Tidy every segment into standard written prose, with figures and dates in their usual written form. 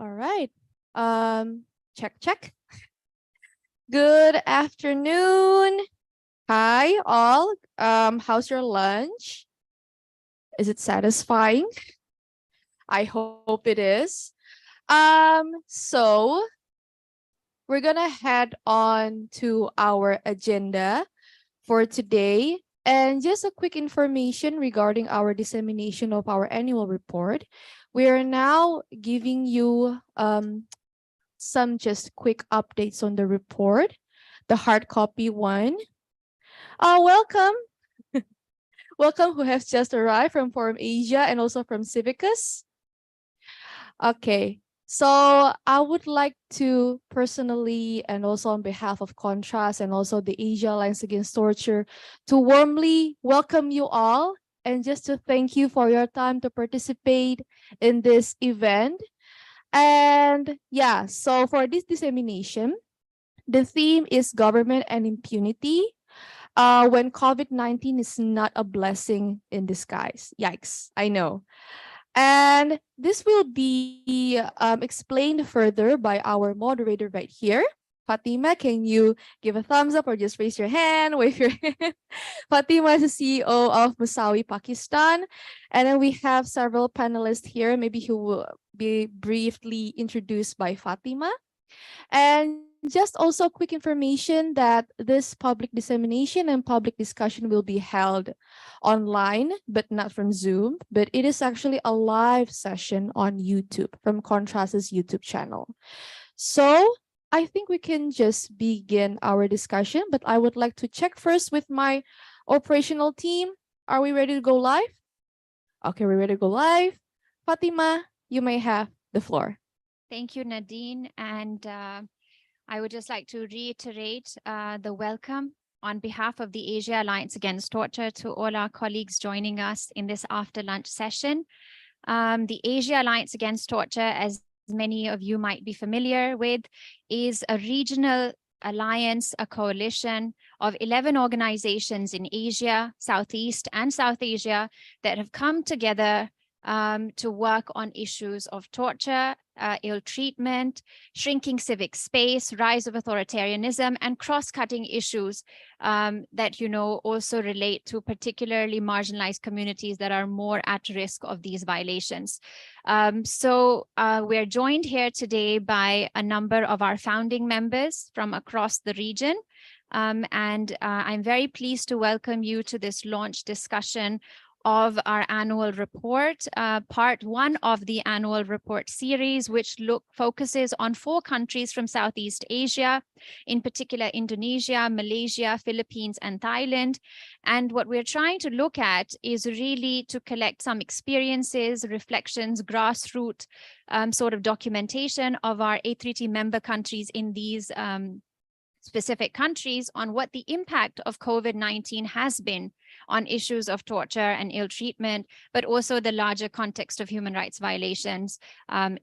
All right. Check. Good afternoon. Hi, all. How's your lunch? Is it satisfying? I hope it is. So we're gonna head on to our agenda for today. And just a quick information regarding our dissemination of our annual report. We are now giving you some just quick updates on the report, the hard copy one. Welcome. Welcome who has just arrived from Forum Asia and also from Civicus. Okay, so I would like to personally and also on behalf of Contrast and also the Asia Alliance Against Torture to warmly welcome you all and just to thank you for your time to participate in this event. And yeah, so for this dissemination, the theme is government and impunity when COVID-19 is not a blessing in disguise. Yikes, I know. And this will be explained further by our moderator right here. Fatima, can you give a thumbs up or just raise your hand, wave your hand? Fatima is the CEO of Musawi, Pakistan. And then we have several panelists here. Maybe he will be briefly introduced by Fatima. And just also quick information that this public dissemination and public discussion will be held online, but not from Zoom, but it is actually a live session on YouTube from Contrast's YouTube channel. So I think we can just begin our discussion, but I would like to check first with my operational team. Are we ready to go live? Okay, we're ready to go live. Fatima, you may have the floor. Thank you, Nadine. And I would just like to reiterate the welcome on behalf of the Asia Alliance Against Torture to all our colleagues joining us in this after lunch session. The Asia Alliance Against Torture, as many of you might be familiar with, is a regional alliance, a coalition of 11 organizations in Asia, Southeast and South Asia that have come together to work on issues of torture, ill treatment, shrinking civic space, rise of authoritarianism, and cross-cutting issues that, also relate to particularly marginalized communities that are more at risk of these violations. So we're joined here today by a number of our founding members from across the region. And I'm very pleased to welcome you to this launch discussion of our annual report, part one of the annual report series, which focuses on 4 countries from Southeast Asia, in particular Indonesia, Malaysia, Philippines, and Thailand. And what we're trying to look at is really to collect some experiences, reflections, grassroots sort of documentation of our A3T member countries in these specific countries on what the impact of COVID-19 has been on issues of torture and ill treatment, but also the larger context of human rights violations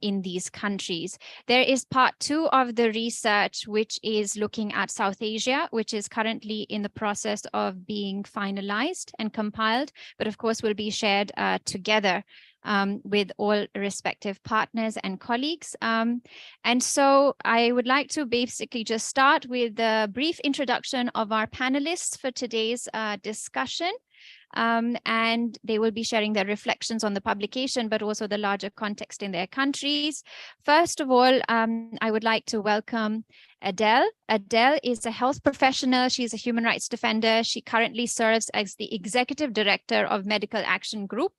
in these countries. There is part 2 of the research, which is looking at South Asia, which is currently in the process of being finalized and compiled, but of course will be shared together with all respective partners and colleagues. And so I would like to basically just start with a brief introduction of our panelists for today's discussion. And they will be sharing their reflections on the publication, but also the larger context in their countries. First of all, I would like to welcome Adele. Adele is a health professional. She's a human rights defender. She currently serves as the executive director of Medical Action Group.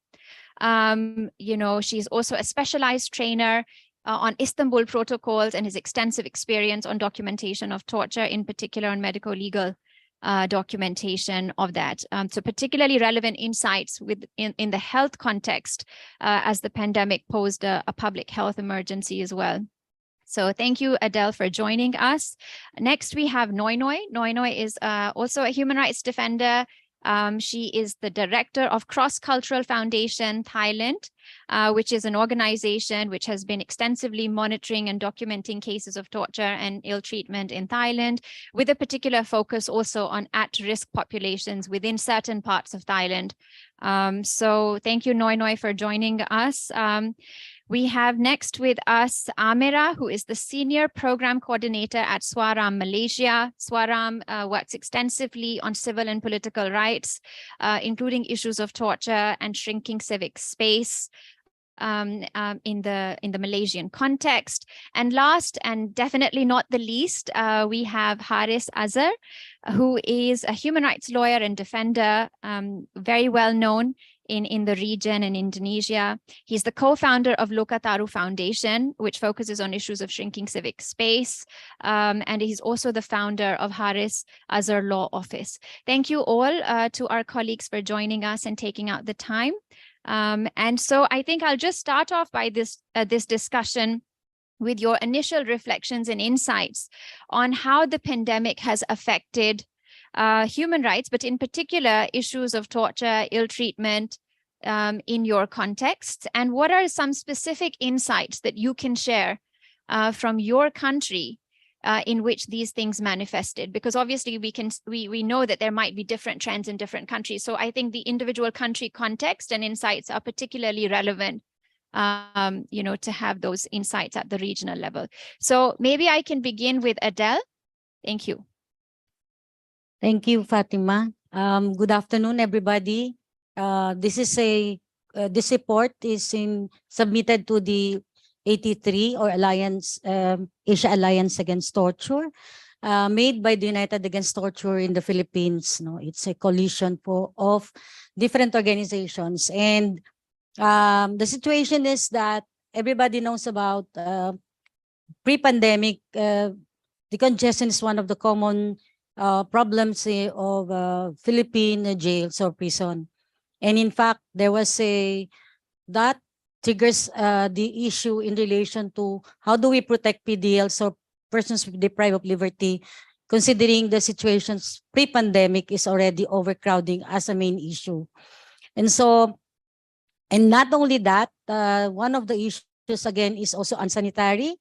She's also a specialized trainer on Istanbul protocols and has extensive experience on documentation of torture, in particular on medical legal documentation of that. So particularly relevant insights in the health context as the pandemic posed a public health emergency as well. So thank you, Adele, for joining us. Next, we have Noi Noi. Noi Noi is also a human rights defender. She is the director of Cross-Cultural Foundation Thailand, which is an organization which has been extensively monitoring and documenting cases of torture and ill treatment in Thailand, with a particular focus also on at-risk populations within certain parts of Thailand. So thank you, Noi Noi, for joining us. We have next with us Amira, who is the Senior Program Coordinator at Swaram Malaysia. Swaram works extensively on civil and political rights, including issues of torture and shrinking civic space in the Malaysian context. And last, and definitely not the least, we have Haris Azhar, who is a human rights lawyer and defender, very well known in the region in Indonesia. He's the co-founder of Lokataru Foundation, which focuses on issues of shrinking civic space. And he's also the founder of Haris Azhar Law Office. Thank you all to our colleagues for joining us and taking out the time. And so I think I'll just start off by this discussion with your initial reflections and insights on how the pandemic has affected human rights, but in particular issues of torture, ill treatment in your context, and what are some specific insights that you can share from your country in which these things manifested, because obviously we know that there might be different trends in different countries. So I think the individual country context and insights are particularly relevant, to have those insights at the regional level. So maybe I can begin with Adele. Thank you. Thank you, Fatima. Good afternoon, everybody. This report is submitted to the 83 or Alliance, Asia Alliance Against Torture, made by the United Against Torture in the Philippines. No, it's a coalition of different organizations, and the situation is that everybody knows about pre-pandemic. The congestion is one of the common problems of Philippine jails or prison. And in fact, there was that triggers the issue in relation to how do we protect PDLs or persons deprived of liberty, considering the situations pre-pandemic is already overcrowding as a main issue. And so, and not only that, one of the issues again is also unsanitary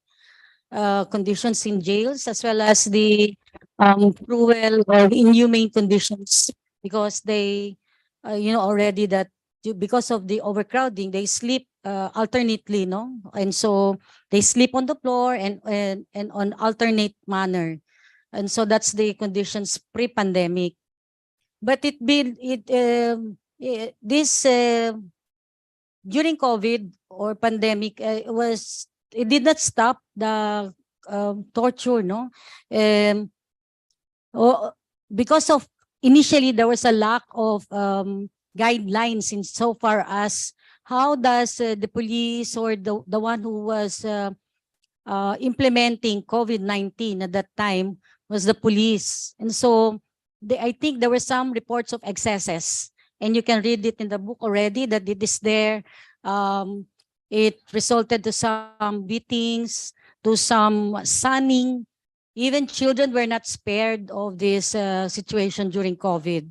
conditions in jails, as well as the cruel or inhumane conditions, because they, already that because of the overcrowding, they sleep alternately, no? And so they sleep on the floor and on alternate manner. And so that's the conditions pre-pandemic. But this during COVID or pandemic, it did not stop the torture, no? Because of initially there was a lack of guidelines in so far as how does the police or the one who was implementing COVID-19 at that time was the police. And so I think there were some reports of excesses, and you can read it in the book already that it is there. It resulted to some beatings, to some sunning. Even children were not spared of this situation during COVID.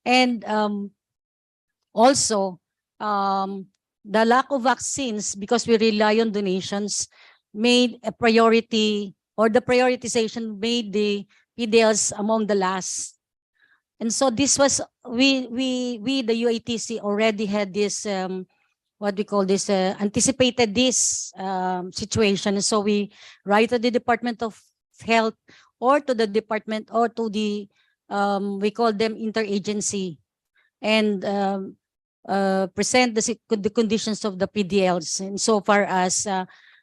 And also, the lack of vaccines, because we rely on donations, made a priority, or the prioritization made the PDLs among the last. And so this was, we the UATC already had this, what we call this, anticipated this situation. So we write to the Department of Health or to the department or to the, we call them interagency, and present the conditions of the PDLs in so far as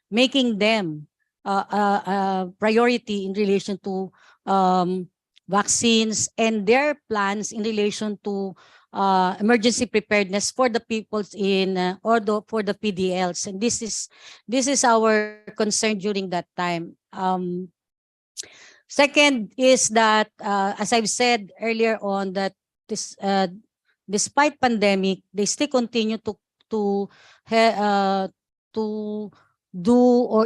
making them a priority in relation to vaccines and their plans in relation to emergency preparedness for the peoples in for the PDLs. And this is our concern during that time. Second is that, as I've said earlier on, that this despite pandemic, they still continue to do or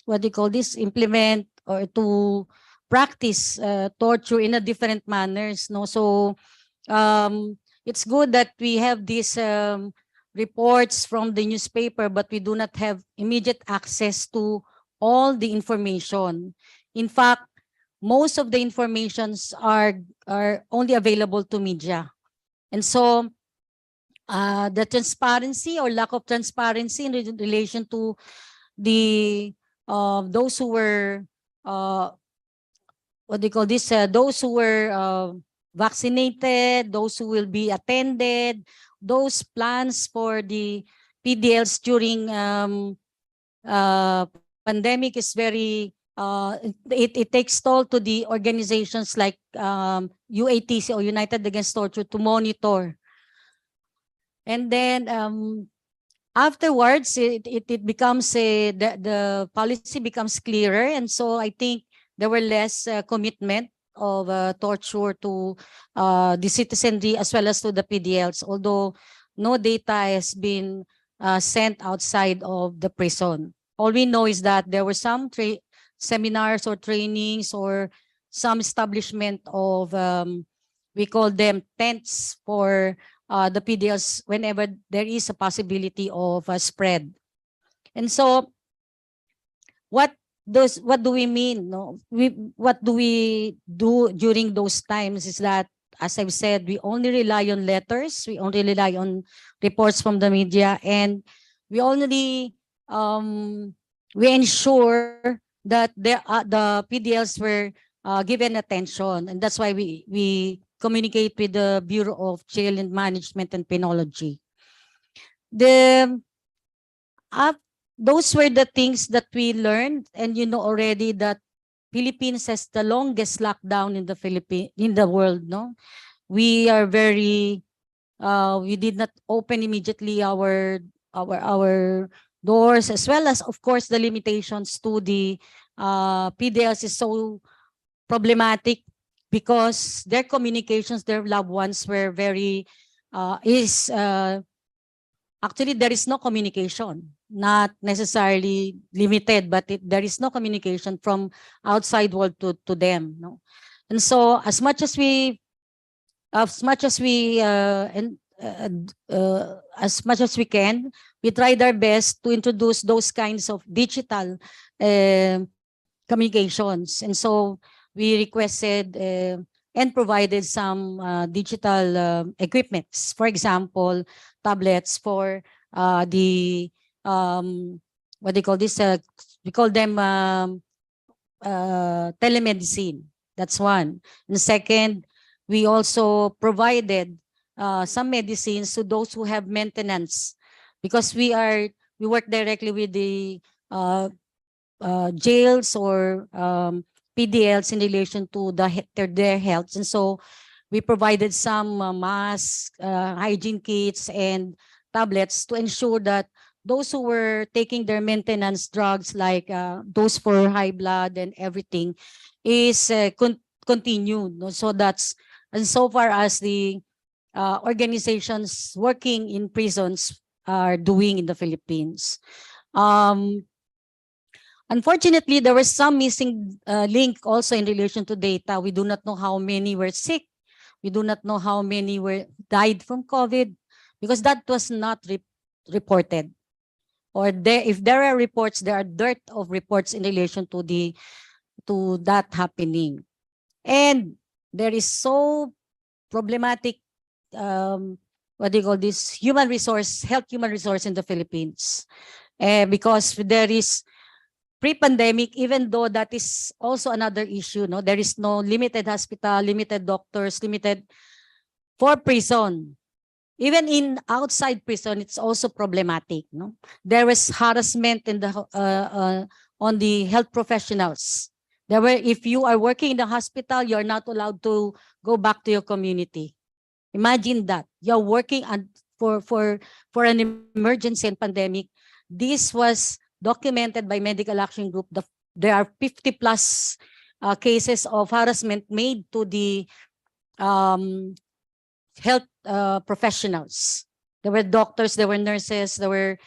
what do you call this, implement or to practice torture in a different manners. No, so it's good that we have these reports from the newspaper, but we do not have immediate access to all the information. In fact, most of the informations are only available to media. And so the transparency or lack of transparency in relation to the those who were what do you call this? Those who were vaccinated, those who will be attended, those plans for the PDLs during pandemic is very it takes toll to the organizations like UATC or United Against Torture to monitor. And then afterwards, it becomes the policy becomes clearer, and so I think there were less commitment of torture to the citizenry as well as to the PDLs, although no data has been sent outside of the prison. All we know is that there were some seminars or trainings or some establishment of we call them tents for the PDLs whenever there is a possibility of a spread. And so what do we mean? No? What do we do during those times is that, as I've said, we only rely on letters, we only rely on reports from the media, and we only we ensure that the PDLs were given attention, and that's why we communicate with the Bureau of Jail and Management and Penology. Those were the things that we learned, and you know already that Philippines has the longest lockdown in the world. No, we are very we did not open immediately our doors, as well as of course the limitations to the PDLs is so problematic because their communications, their loved ones were very actually there is no communication, not necessarily limited, but there is no communication from outside world to them. No? And so as much as we as much as we can, we tried our best to introduce those kinds of digital communications. And so we requested and provided some digital equipments. For example, tablets for the what they call this? We call them telemedicine. That's one. And second, we also provided some medicines to those who have maintenance, because we work directly with the jails or PDLs in relation to their health. And so we provided some masks, hygiene kits, and tablets to ensure that those who were taking their maintenance drugs, like those for high blood and everything, is continued. No? So that's, and so far as the organizations working in prisons are doing in the Philippines. Unfortunately, there was some missing link also in relation to data. We do not know how many were sick. We do not know how many died from COVID, because that was not reported. Or if there are reports, there are dearth of reports in relation to that happening. And there is so problematic what do you call this, health human resource in the Philippines, because there is pre-pandemic, even though that is also another issue, no, there is no limited hospital, limited doctors, limited for prison. Even in outside prison, it's also problematic. No, there was harassment in the on the health professionals. There were, if you are working in the hospital, you are not allowed to go back to your community. Imagine that you're working for an emergency and pandemic. This was documented by Medical Action Group. There are 50 plus cases of harassment made to the health professionals. There were doctors, there were nurses, there were,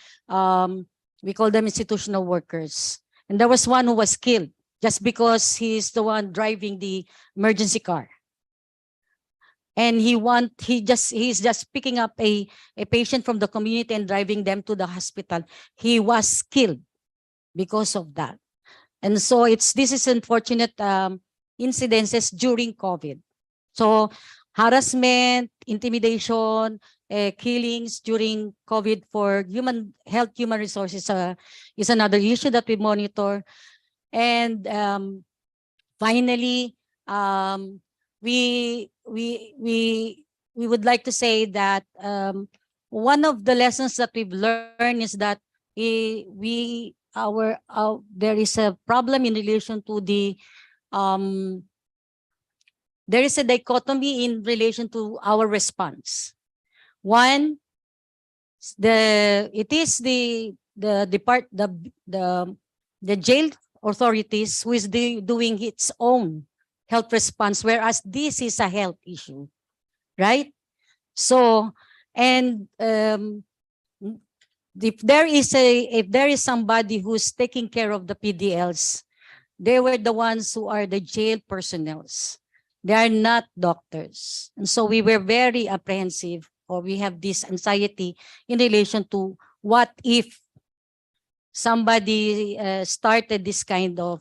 we call them institutional workers. And there was one who was killed just because he's the one driving the emergency car. And he's just picking up a patient from the community and driving them to the hospital. He was killed because of that. And so this is unfortunate incidences during COVID. So harassment, intimidation, killings during COVID for human resources is another issue that we monitor. And finally, we would like to say that one of the lessons that we've learned is that there is a problem in relation to there is a dichotomy in relation to our response. One, it is the jail authorities who is doing its own health response, whereas this is a health issue, right? So, and if there is somebody who's taking care of the PDLs, they were the ones who are the jail personnels. They are not doctors. And so we were very apprehensive, or we have this anxiety in relation to what if somebody started this kind of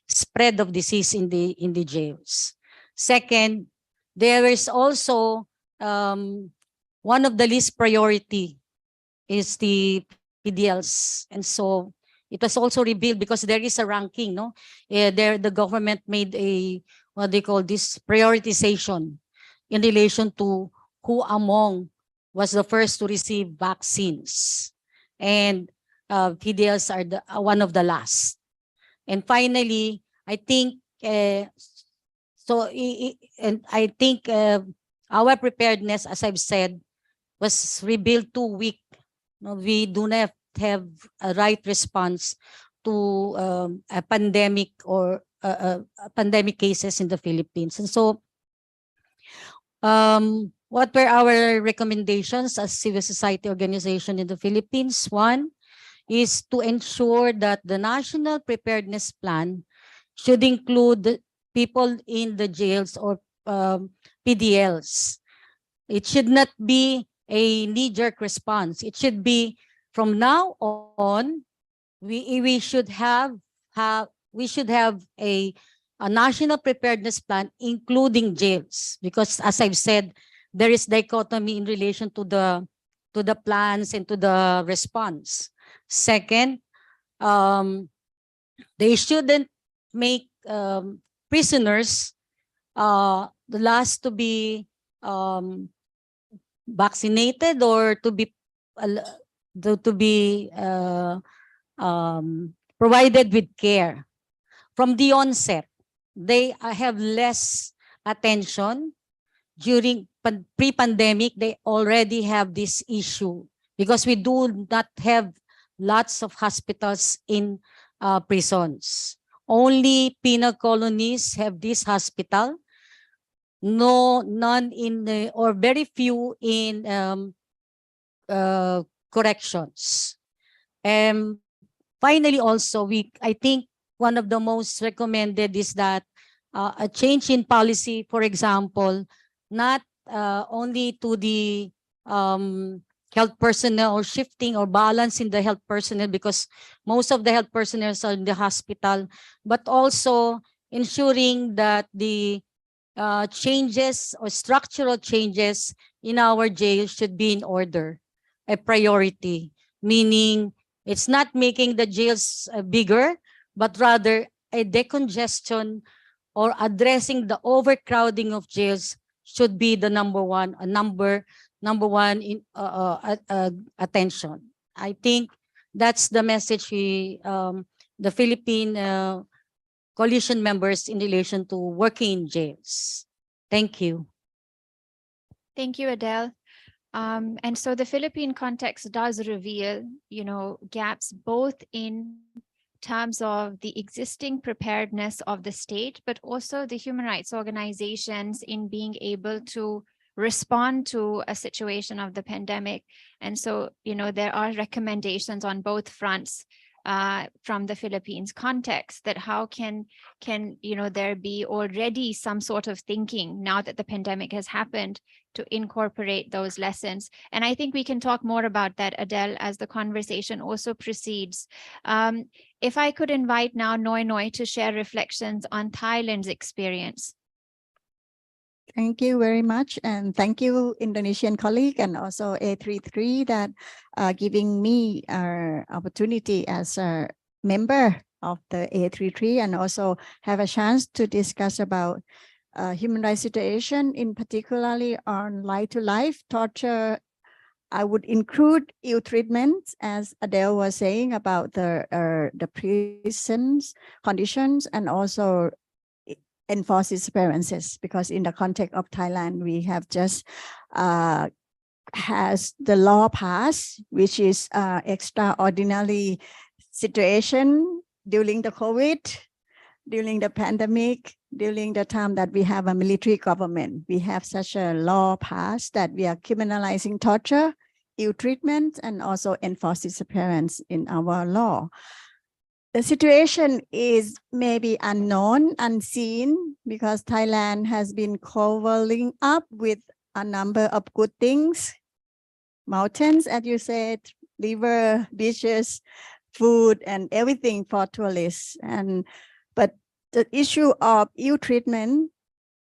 spread of disease in the jails. Second, there is also one of the least priority is the PDLs, and so it was also revealed because there is a ranking, no? There the government made a what they call this prioritization in relation to who among was the first to receive vaccines, and PDLs are one of the last. And finally, I think I think our preparedness, as I've said, was revealed too weak. No, we do not have a right response to a pandemic or pandemic cases in the Philippines. And so what were our recommendations as civil society organization in the Philippines? One is to ensure that the national preparedness plan should include people in the jails or PDLs. It should not be a knee-jerk response. It should be from now on, we should have a national preparedness plan, including jails, because as I've said, there is dichotomy in relation to the plans and to the response. Second, they shouldn't make prisoners the last to be vaccinated or to be provided with care from the onset. They have less attention during pre-pandemic. They already have this issue because we do not have lots of hospitals in prisons. Only penal colonies have this hospital. None in the, or very few in corrections. And finally, also, I think one of the most recommended is that a change in policy, for example, not only to the health personnel, or shifting or balancing the health personnel, because most of the health personnel are in the hospital, but also ensuring that the changes or structural changes in our jails should be in order, a priority, meaning it's not making the jails bigger, but rather a decongestion or addressing the overcrowding of jails should be the number one in attention. I think that's the message the Philippine coalition members in relation to working in jails. Thank you. Thank you, Adele. And so the Philippine context does reveal, gaps both in terms of the existing preparedness of the state, but also the human rights organizations in being able to respond to a situation of the pandemic. And so, there are recommendations on both fronts from the Philippines context, that how can there be already some sort of thinking now that the pandemic has happened to incorporate those lessons. And I think we can talk more about that, Adele, as the conversation also proceeds. If I could invite now Noi Noi to share reflections on Thailand's experience. Thank you very much. And thank you, Indonesian colleague, and also A33 that giving me opportunity as a member of the A33 and also have a chance to discuss about human rights situation, in particularly on life to life torture. I would include ill treatment, as Adele was saying about the prisons conditions, and also enforced disappearances, because in the context of Thailand, we have just has the law passed, which is extraordinary situation during the COVID, during the pandemic, during the time that we have a military government. We have such a law passed that we are criminalizing torture, ill treatment, and also enforced disappearance in our law. The situation is maybe unknown, unseen, because Thailand has been covering up with a number of good things. Mountains, as you said, river, beaches, food, and everything for tourists. But the issue of ill treatment,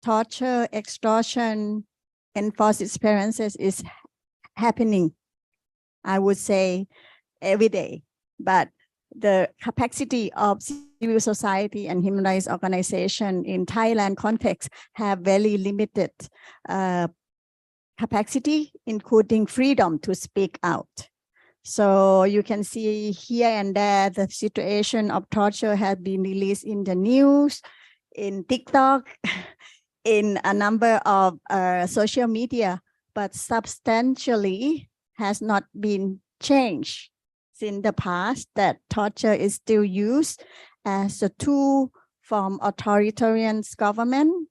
torture, extortion, enforced disappearances is happening, I would say, every day. But the capacity of civil society and human rights organization in Thailand context have very limited capacity, including freedom to speak out. So you can see here and there the situation of torture has been released in the news, in TikTok, in a number of social media, but substantially has not been changed in the past, that torture is still used as a tool from authoritarian government.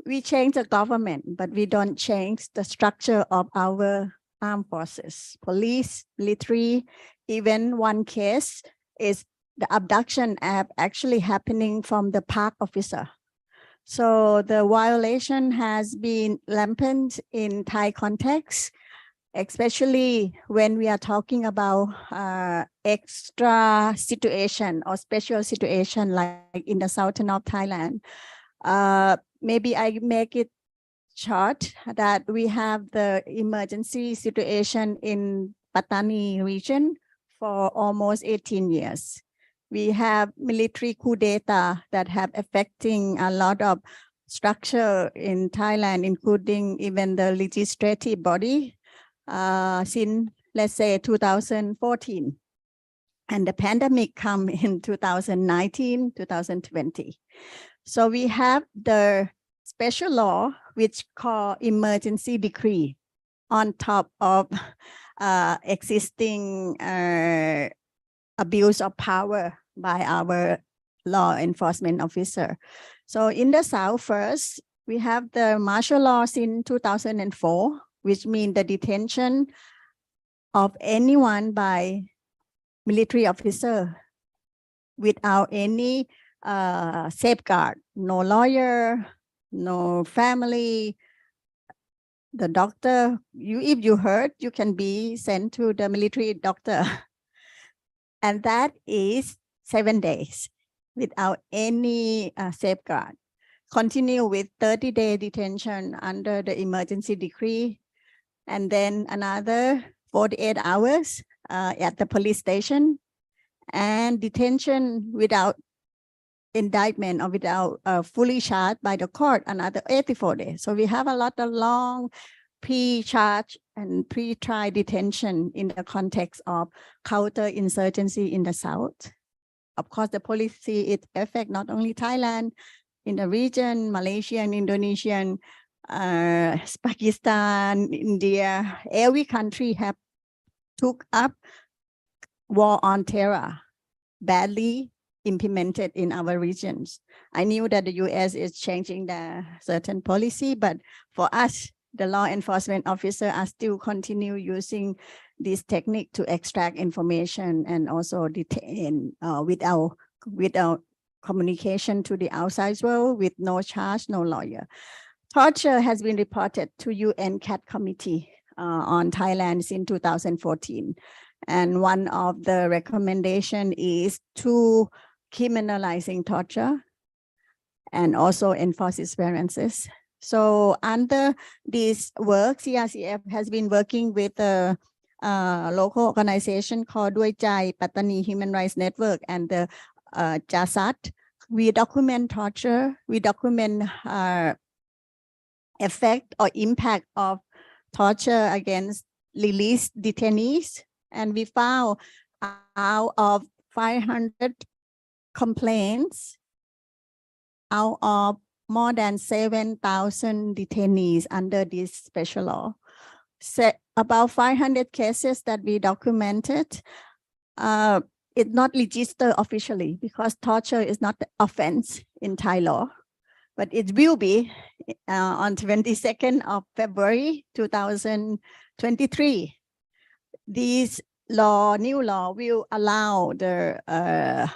We change the government, but we don't change the structure of our armed forces, police, military. Even one case is the abduction actually happening from the park officer. So the violation has been rampant in Thai context, especially when we are talking about extra situation or special situation like in the southern of Thailand. Maybe I make it short that we have the emergency situation in Pattani region for almost 18 years. We have military coup d'etat that have affecting a lot of structure in Thailand, including even the legislative body since, let's say, 2014. And the pandemic come in 2019, 2020. So we have the special law, which called emergency decree, on top of existing abuse of power by our law enforcement officer. So in the South first, we have the martial law since 2004, which means the detention of anyone by military officer without any safeguard, no lawyer, no family. The doctor, if you hurt, you can be sent to the military doctor. And that is 7 days without any safeguard. Continue with 30-day detention under the emergency decree, and then another 48 hours at the police station, and detention without indictment or without fully charged by the court, another 84 days. So we have a lot of long pre-charge and pre-trial detention in the context of counterinsurgency in the South. Of course, the policy, it affects not only Thailand, in the region, Malaysia and Indonesia, Pakistan, India, every country have took up war on terror, badly implemented in our regions. I knew that the US is changing the certain policy, but for us, the law enforcement officer are still continue using this technique to extract information and also detain without communication to the outside world, with no charge, no lawyer. Torture has been reported to UN CAT Committee on Thailand since 2014. And one of the recommendation is to criminalizing torture and also enforce disappearances. So under this work, CRCF has been working with a local organization called Doi Chai Pattani Human Rights Network and the JASAT. We document torture, we document effect or impact of torture against released detainees. And we found out of 500 complaints, out of more than 7,000 detainees under this special law. So about 500 cases that we documented, it's not registered officially because torture is not the offense in Thai law, but it will be on 22nd of February 2023. This law, new law, will allow the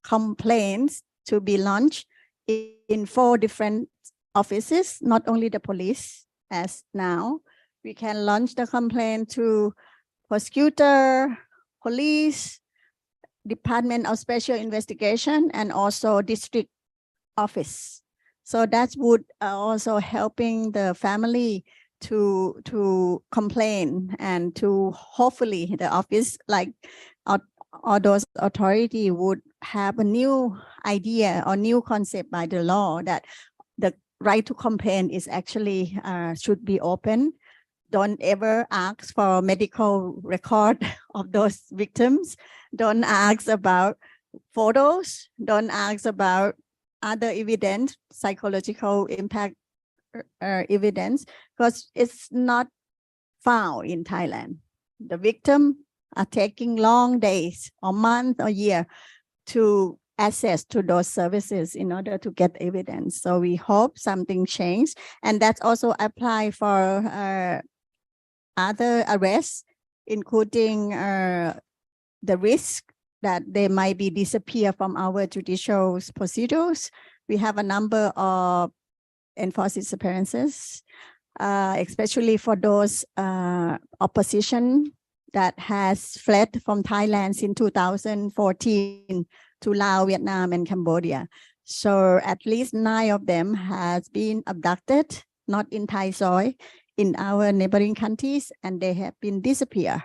complaints to be launched in 4 different offices, not only the police as now. We can launch the complaint to prosecutor, police, Department of Special Investigation, and also district office. So that would also helping the family to complain and to hopefully the office like all those authority would have a new idea or new concept by the law that the right to complain is actually should be open. Don't ever ask for medical record of those victims. Don't ask about photos. Don't ask about other evidence, psychological impact evidence, because it's not found in Thailand. The victim are taking long days or month or year to access to those services in order to get evidence. So we hope something changed, and that's also apply for other arrests, including the risk that they might be disappear from our judicial procedures. We have a number of enforced disappearances, especially for those opposition that has fled from Thailand in 2014 to Laos, Vietnam, and Cambodia. So at least 9 of them has been abducted, not in Thai soil, in our neighboring countries, and they have been disappeared.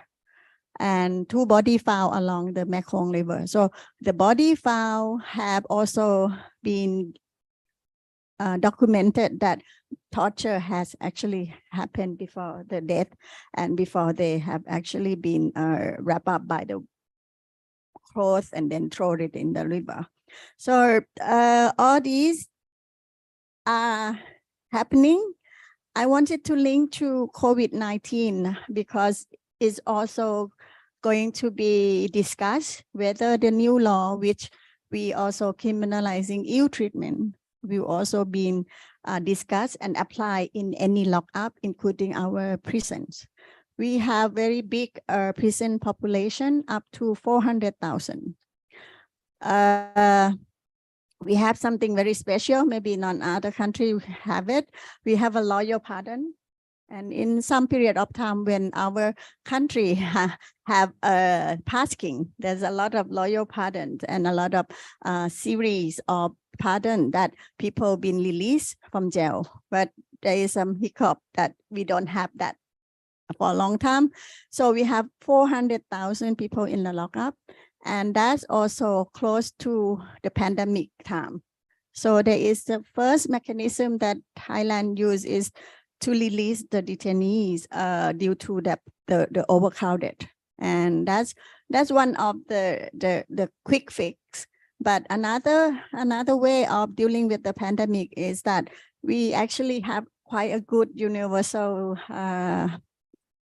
And 2 bodies found along the Mekong River. So the body found have also been documented that torture has actually happened before the death and before they have actually been wrapped up by the cloth and then thrown it in the river. So all these are happening. I wanted to link to COVID-19 because it's also going to be discussed whether the new law, which we also criminalizing ill treatment, will also be discussed and applied in any lockup, including our prisons. We have very big prison population, up to 400,000. We have something very special, maybe none other country have it. We have a lawyer pardon. And in some period of time when our country have passing, there's a lot of lawyer pardons and a lot of series of pardon that people been released from jail. But there is some hiccup that we don't have that for a long time. So we have 400,000 people in the lockup, and that's also close to the pandemic time. So there is the first mechanism that Thailand use is to release the detainees due to the overcrowded, and that's one of the quick fix. But another way of dealing with the pandemic is that we actually have quite a good universal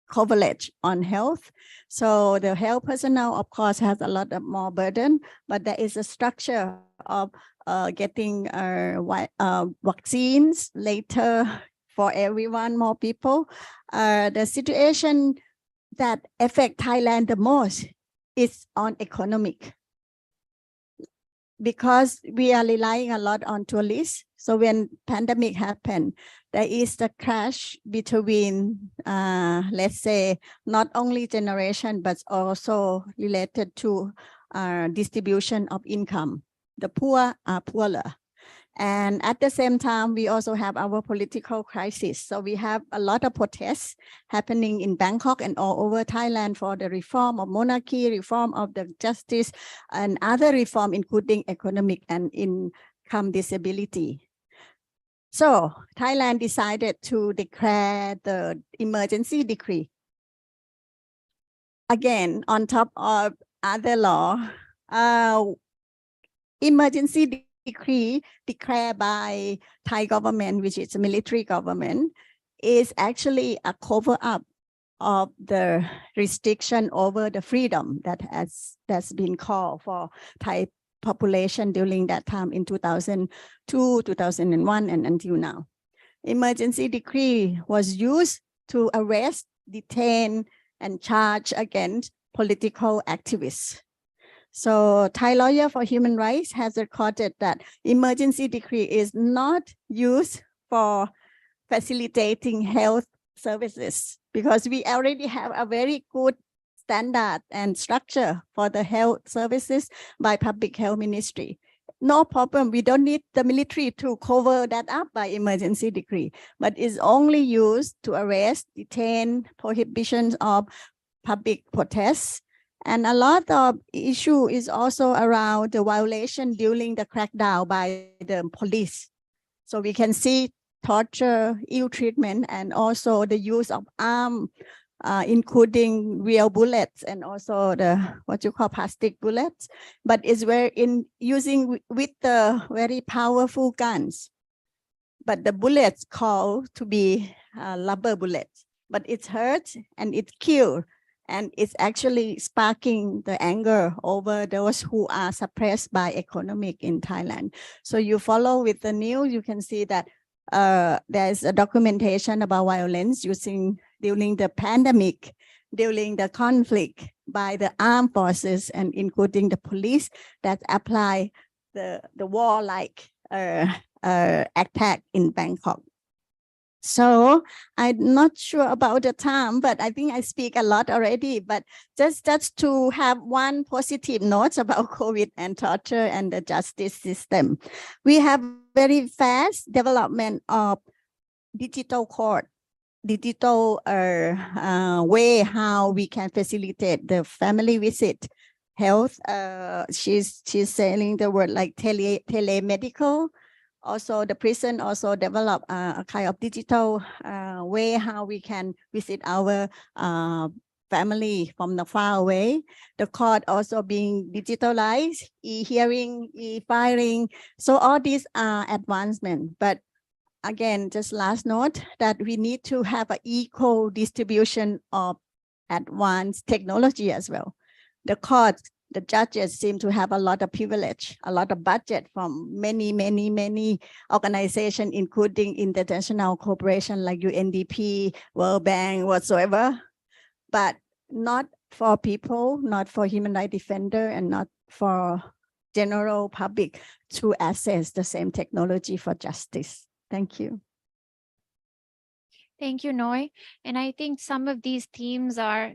coverage on health. So the health personnel, of course, has a lot of more burden, but there is a structure of getting vaccines later for everyone, more people. The situation that affect Thailand the most is on economic, because we are relying a lot on tourists. So when pandemic happened, there is the clash between, let's say, not only generation, but also related to distribution of income. The poor are poorer. And at the same time, we also have our political crisis. So we have a lot of protests happening in Bangkok and all over Thailand for the reform of monarchy, reform of the justice, and other reform, including economic and income disability. So Thailand decided to declare the emergency decree. Again, on top of other law, emergency decree declared by Thai government, which is a military government, is actually a cover up of the restriction over the freedom that's been called for Thai population during that time in 2002, 2001, and until now. Emergency decree was used to arrest, detain, and charge against political activists. So Thai Lawyer for Human Rights has recorded that emergency decree is not used for facilitating health services because we already have a very good standard and structure for the health services by Public Health Ministry. No problem. We don't need the military to cover that up by emergency decree, but it's only used to arrest, detain, prohibitions of public protests. And a lot of issue is also around the violation during the crackdown by the police. So we can see torture, ill treatment, and also the use of arms, including real bullets and also the what you call plastic bullets. But it's where in using with the very powerful guns. But the bullets called to be rubber bullets, but it's hurt and it kills. And it's actually sparking the anger over those who are suppressed by economic in Thailand. So you follow with the news, you can see that there's a documentation about violence using during the pandemic, during the conflict by the armed forces and including the police that apply the war-like attack in Bangkok. So I'm not sure about the time, but I think I speak a lot already. But just to have one positive note about COVID and torture and the justice system. We have very fast development of digital court, digital way how we can facilitate the family visit, health. She's saying the word like telemedical. Also, the prison also develop a kind of digital way how we can visit our family from the far away. The court also being digitalized, e-hearing, e-filing. So all these are advancement. But again, just last note that we need to have an equal distribution of advanced technology as well. The court, the judges seem to have a lot of privilege, a lot of budget from many organizations, including international corporation like UNDP, World Bank, whatsoever, but not for people, not for human rights defender, and not for general public to access the same technology for justice. Thank you. Thank you, Noi. And I think some of these themes are,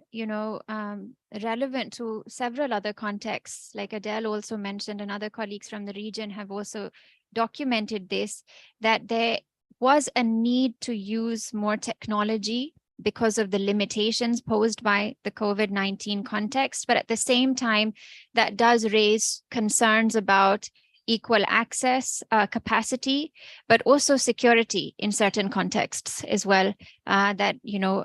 relevant to several other contexts. Like Adele also mentioned, and other colleagues from the region have also documented this, that there was a need to use more technology because of the limitations posed by the COVID-19 context. But at the same time, that does raise concerns about equal access, capacity, but also security in certain contexts as well, that,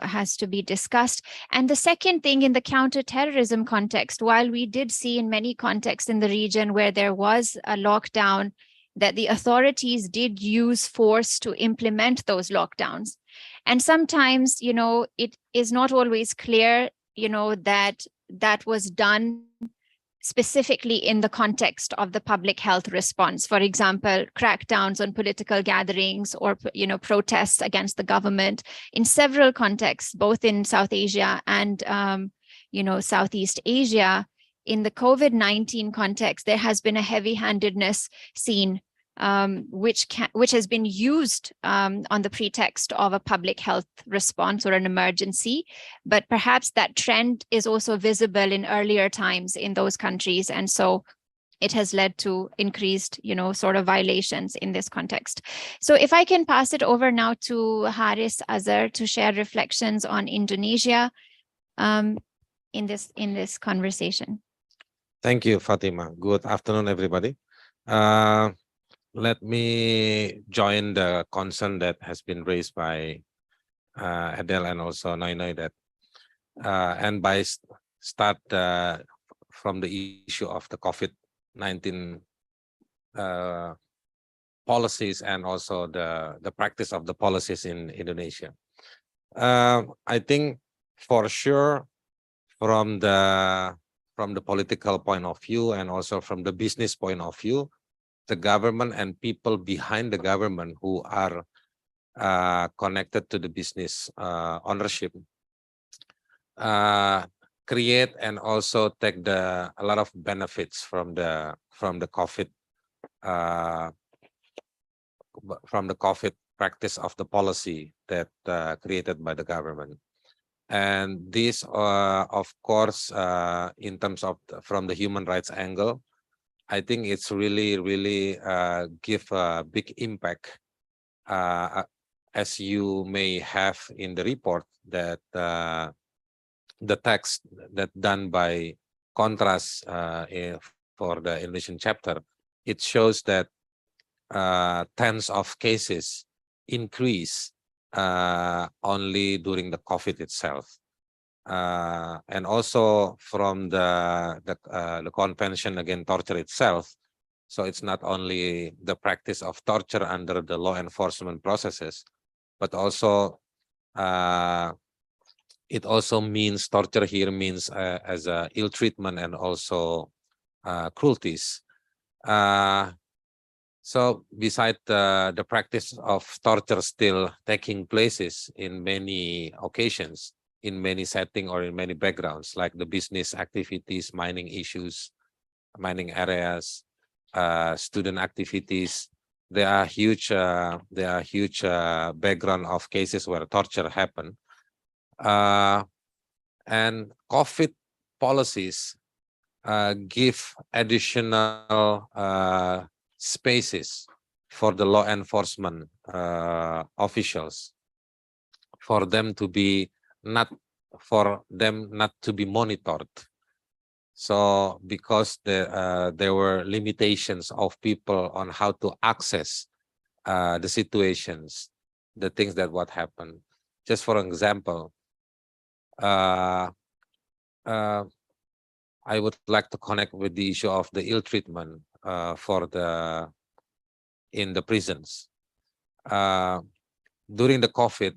has to be discussed. And the second thing, in the counterterrorism context, while we did see in many contexts in the region where there was a lockdown, that the authorities did use force to implement those lockdowns. And sometimes, it is not always clear, that was done specifically in the context of the public health response. For example, crackdowns on political gatherings or, protests against the government in several contexts, both in South Asia and, Southeast Asia. In the COVID-19 context, there has been a heavy-handedness seen, which has been used on the pretext of a public health response or an emergency. But perhaps that trend is also visible in earlier times in those countries. And so it has led to increased, sort of violations in this context. So if I can pass it over now to Haris Azhar to share reflections on Indonesia in this conversation. Thank you, Fatima. Good afternoon, everybody. Let me join the concern that has been raised by Adele and also Noy that, and by start from the issue of the COVID-19 policies and also the practice of the policies in Indonesia. I think for sure from the political point of view and also from the business point of view, the government and people behind the government who are connected to the business ownership create and also take a lot of benefits from the COVID practice of the policy that created by the government. And this, of course, in terms of from the human rights angle, I think it's really give a big impact, as you may have in the report that the text that done by Contrast for the Indonesian chapter, it shows that tens of cases increase only during the COVID itself, and also from the Convention Against Torture itself. So it's not only the practice of torture under the law enforcement processes, but also it also means torture here means as a ill treatment and also cruelties. So beside the practice of torture still taking places in many occasions, in many settings or in many backgrounds, like the business activities, mining issues, mining areas, student activities, there are huge background of cases where torture happened. And COVID policies give additional spaces for the law enforcement officials, for them to be not to be monitored. So because there were limitations of people on how to access the situations, the things that what happened. Just for example, I would like to connect with the issue of the ill treatment in the prisons. During the COVID,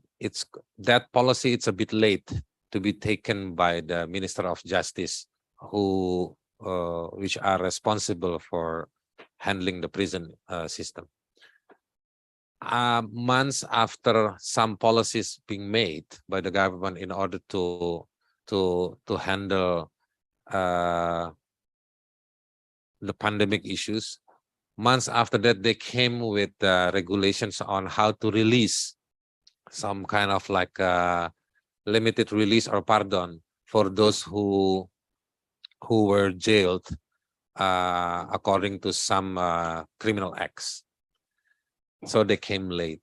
that policy, it's a bit late to be taken by the Minister of Justice, which are responsible for handling the prison system. Months after some policies being made by the government in order to handle the pandemic issues, months after that they came with regulations on how to release some kind of like limited release or pardon for those who were jailed according to some criminal acts. So they came late,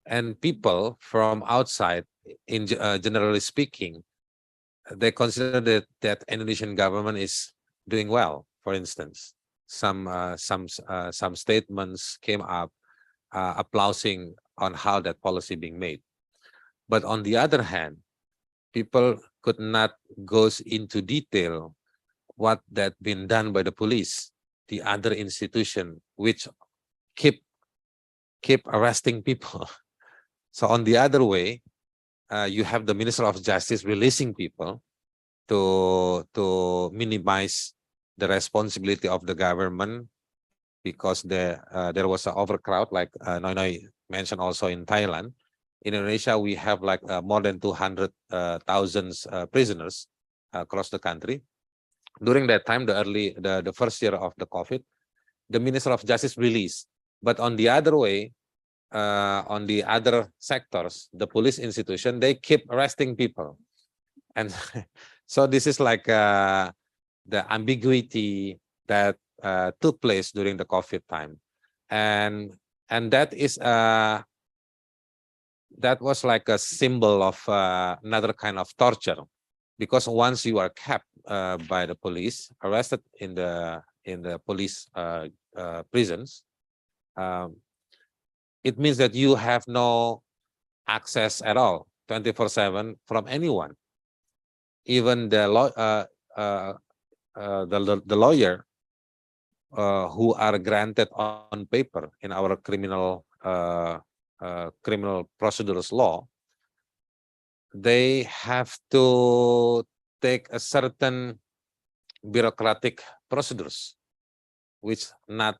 and people from outside, in generally speaking, they consider that Indonesian government is doing well. For instance, some statements came up applauding on how that policy being made. But on the other hand, people could not go into detail what that been done by the police, the other institution, which keep arresting people. So on the other way, you have the Minister of Justice releasing people to minimize the responsibility of the government, because there was an overcrowd, like Noy mentioned also in Thailand. In Indonesia, we have like more than 200,000 prisoners across the country. During that time, the first year of the COVID, the Minister of Justice released. But on the other way, on the other sectors, the police institution, they keep arresting people. And so this is like the ambiguity that took place during the COVID time, and that is that was like a symbol of another kind of torture, because once you are kept by the police, arrested in the police prisons, um, it means that you have no access at all 24/7 from anyone, even the the lawyer who are granted on paper in our criminal procedures law. They have to take a certain bureaucratic procedures, which not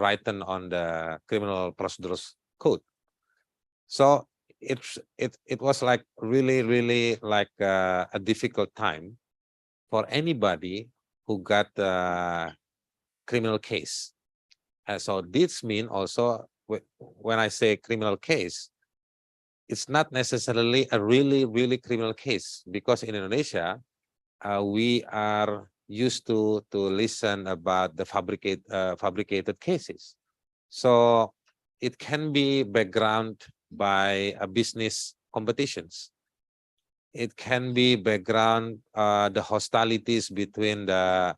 written on the criminal procedures code. So it was like really like a difficult time for anybody who got a criminal case. So this mean also, when I say criminal case, it's not necessarily a really criminal case, because in Indonesia we are used to listen about the fabricated cases. So it can be background by a business competitions. It can be background the hostilities between the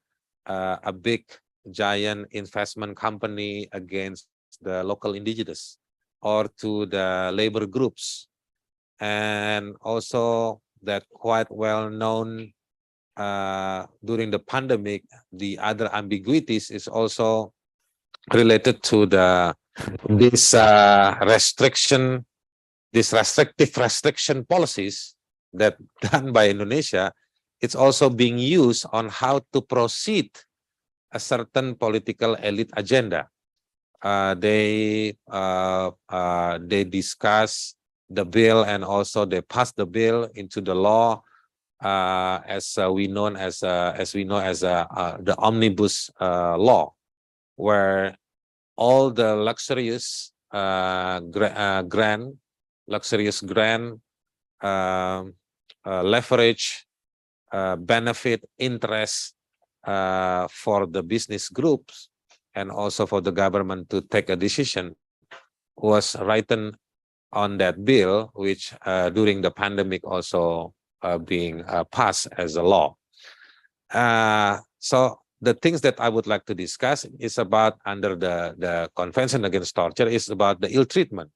a big giant investment company against the local indigenous, or to the labor groups, and also that quite well known during the pandemic, the other ambiguities is also related to the this restrictive restriction policies that done by Indonesia. It's also being used on how to proceed a certain political elite agenda. They discuss the bill, and also they pass the bill into the law, as we know as the omnibus law, where all the luxurious leverage, benefit, interest for the business groups, and also for the government to take a decision, was written on that bill, which during the pandemic also being passed as a law. So the things that I would like to discuss is about, under the Convention Against Torture, is about the ill treatment,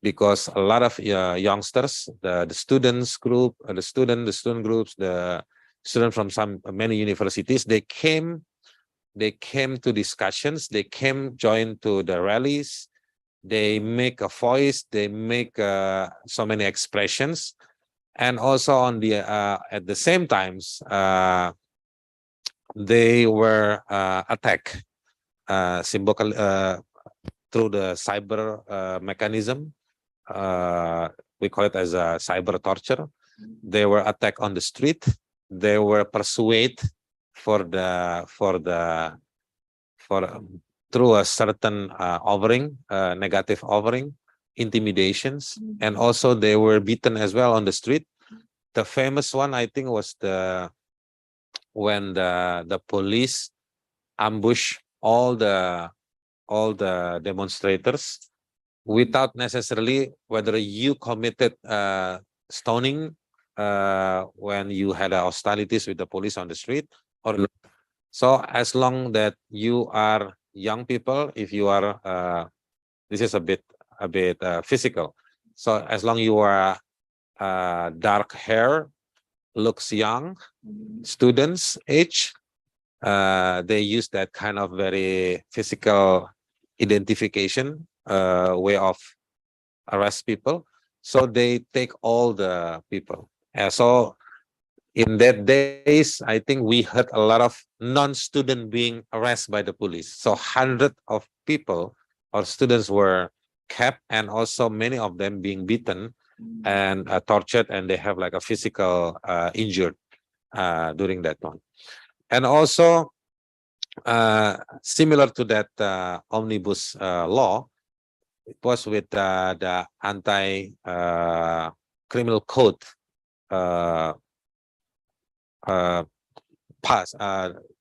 because a lot of youngsters, the students group, the student groups, the students from many universities, they came to discussions, they join to the rallies, they make a voice, they make so many expressions, and also on the at the same times they were attacked symbolical through the cyber mechanism. We call it as a cyber torture. They were attacked on the street. They were persuaded through a certain negative offering, intimidations, and also they were beaten as well on the street. The famous one, I think, was when the police ambush all the demonstrators, without necessarily whether you committed stoning when you had hostilities with the police on the street or not. So as long that you are young people, if you are this is a bit physical. So as long you are dark hair, looks young, students age, they use that kind of very physical identification way of arrest people. So they take all the people. So in that days, I think we heard a lot of non-student being arrested by the police. So hundreds of people or students were kept, and also many of them being beaten and tortured, and they have like a physical injured during that one. And also similar to that omnibus law, it was with the anti-criminal code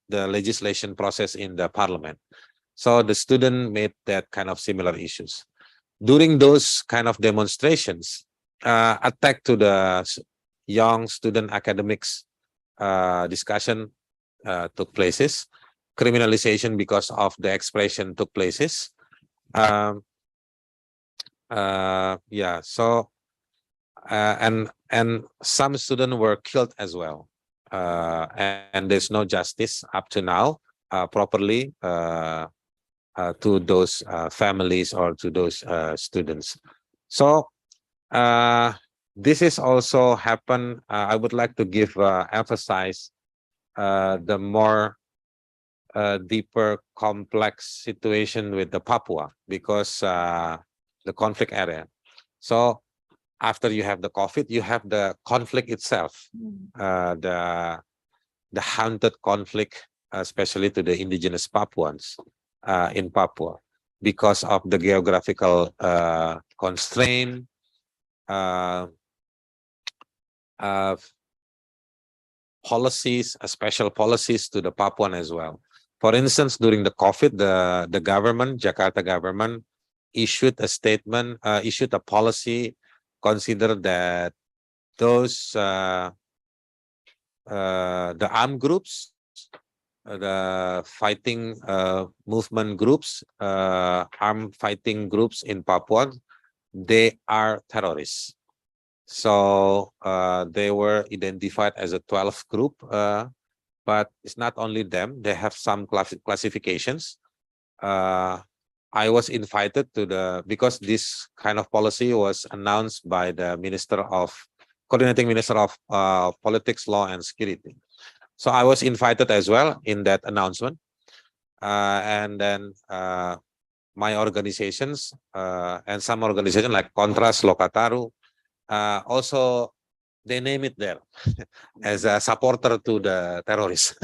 the legislation process in the parliament. So the student made that kind of similar issues. During those kind of demonstrations, attack to the young student academics discussion took places. Criminalization because of the expression took places. Yeah, so and some students were killed as well, and there's no justice up to now properly to those families or to those students. So this is also happen. I would like to give emphasize the more deeper complex situation with the Papua, because the conflict area. So after you have the COVID, you have the conflict itself, the haunted conflict, especially to the indigenous Papuans in Papua, because of the geographical constraint, policies, special policies to the Papuan as well. For instance, during the COVID, the government, Jakarta government, issued a statement, issued a policy, consider that those the armed groups, the fighting movement groups, armed fighting groups in Papua, they are terrorists. So they were identified as a 12th group, but it's not only them. They have some classifications. I was invited to because this kind of policy was announced by the coordinating minister of politics, law, and security. So I was invited as well in that announcement. And then my organizations and some organizations like Kontras, Lokataru, also they name it there as a supporter to the terrorists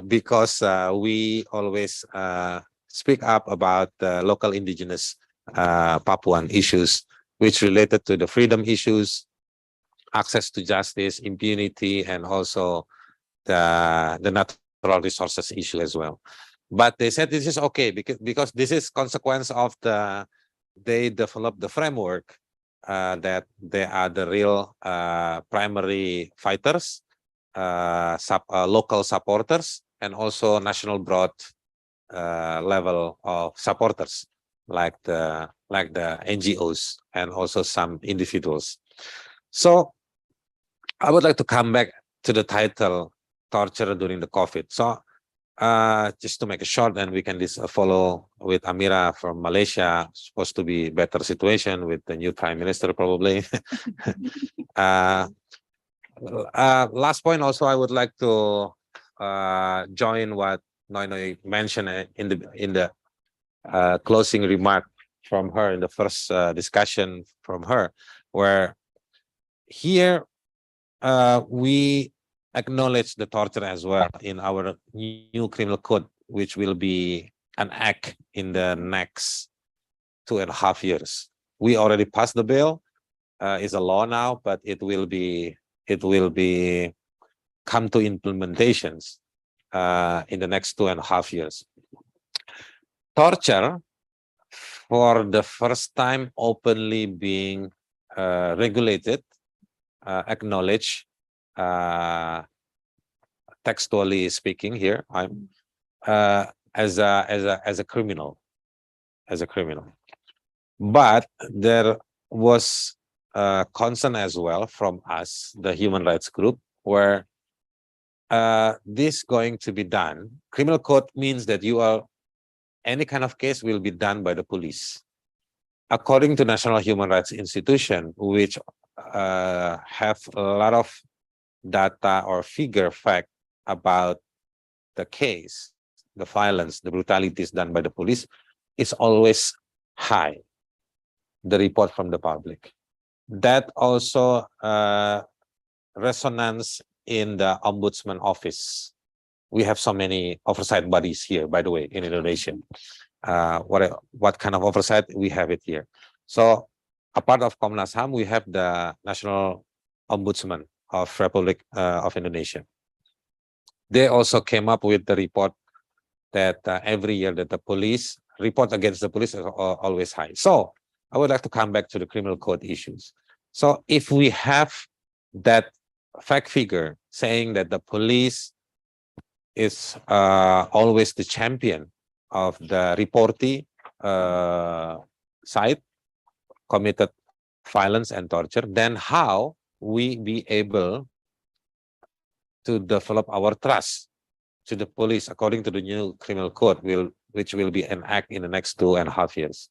because we always speak up about local indigenous Papuan issues, which related to the freedom issues, access to justice, impunity, and also the natural resources issue as well. But they said this is okay because this is consequence of they developed the framework that they are the real primary fighters, local supporters, and also national broad level of supporters like the NGOs and also some individuals. So I would like to come back to the title, torture during the COVID. So just to make it short, and we can follow with Amira from Malaysia, supposed to be better situation with the new prime minister probably. Last point also, I would like to join what Noi mentioned in the closing remark from her in the first discussion from her, where here we acknowledge the torture as well in our new criminal code, which will be an act in the next 2.5 years. We already passed the bill, it's a law now, but it will be come to implementations in the next 2.5 years. Torture, for the first time openly being regulated, acknowledged, textually speaking here, I'm as a criminal, but there was concern as well from us, the human rights group, where this going to be done. Criminal code means that any kind of case will be done by the police. According to National Human Rights Institution, which have a lot of data or figure fact about the case, the violence, the brutalities done by the police, is always high, the report from the public. That also resonance in the Ombudsman office. We have so many oversight bodies here, by the way, in Indonesia. What kind of oversight? We have it here. So a part of Komnas HAM, we have the National Ombudsman of Republic of Indonesia. they also came up with the report that every year that the police report against the police is always high. So I would like to come back to the criminal code issues. So if we have that fact figure saying that the police is always the champion of the reportee side, committed violence and torture, then how we be able to develop our trust to the police according to the new criminal code which will be enacted in the next 2.5 years.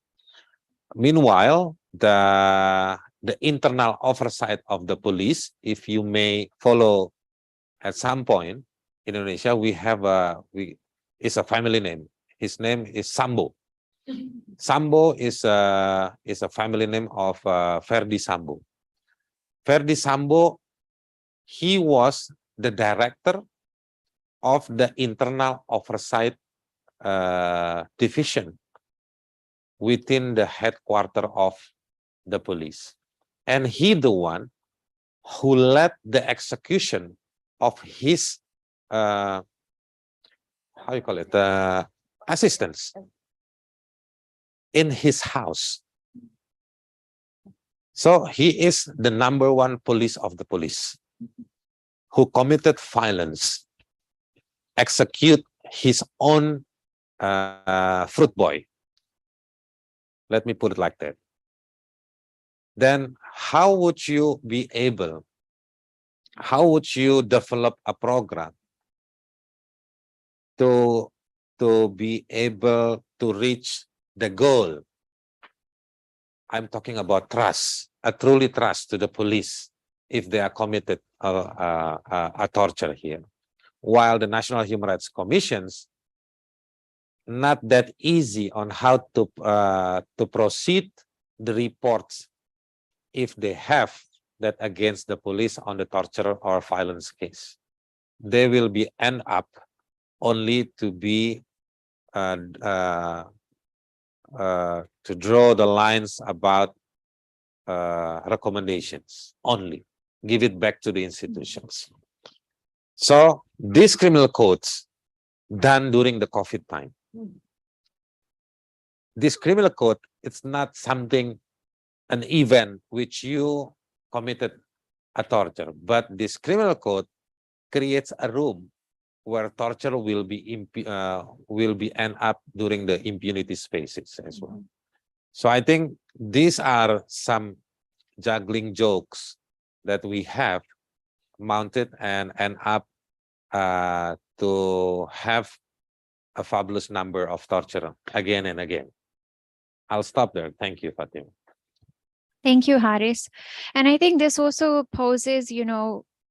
Meanwhile, the internal oversight of the police, if you may follow at some point in Indonesia, we have it's a family name. His name is Sambo. Sambo is a family name of Ferdi Sambo. Ferdi Sambo, he was the director of the internal oversight division within the headquarters of the police. And he the one who led the execution of his, how you call it, assistants in his house. So he is the #1 police of the police who committed violence, execute his own fruit boy. Let me put it like that. Then how would you be able, how would you develop a program to be able to reach the goal? I'm talking about trust, a truly trust to the police if they are committed a torture here. While the National Human Rights Commissions, not that easy on how to proceed the reports if they have that against the police on the torture or violence case. They will be end up only to be to draw the lines about recommendations only, give it back to the institutions. So these criminal codes done during the COVID time. This criminal code, it's not something, an event which you committed a torture, but this criminal code creates a room where torture will be end up during the impunity spaces as well. So I think these are some juggling jokes that we have mounted and end up to have a fabulous number of torture again and again. I'll stop there. Thank you, Fatima. Thank you, Haris. And I think this also poses,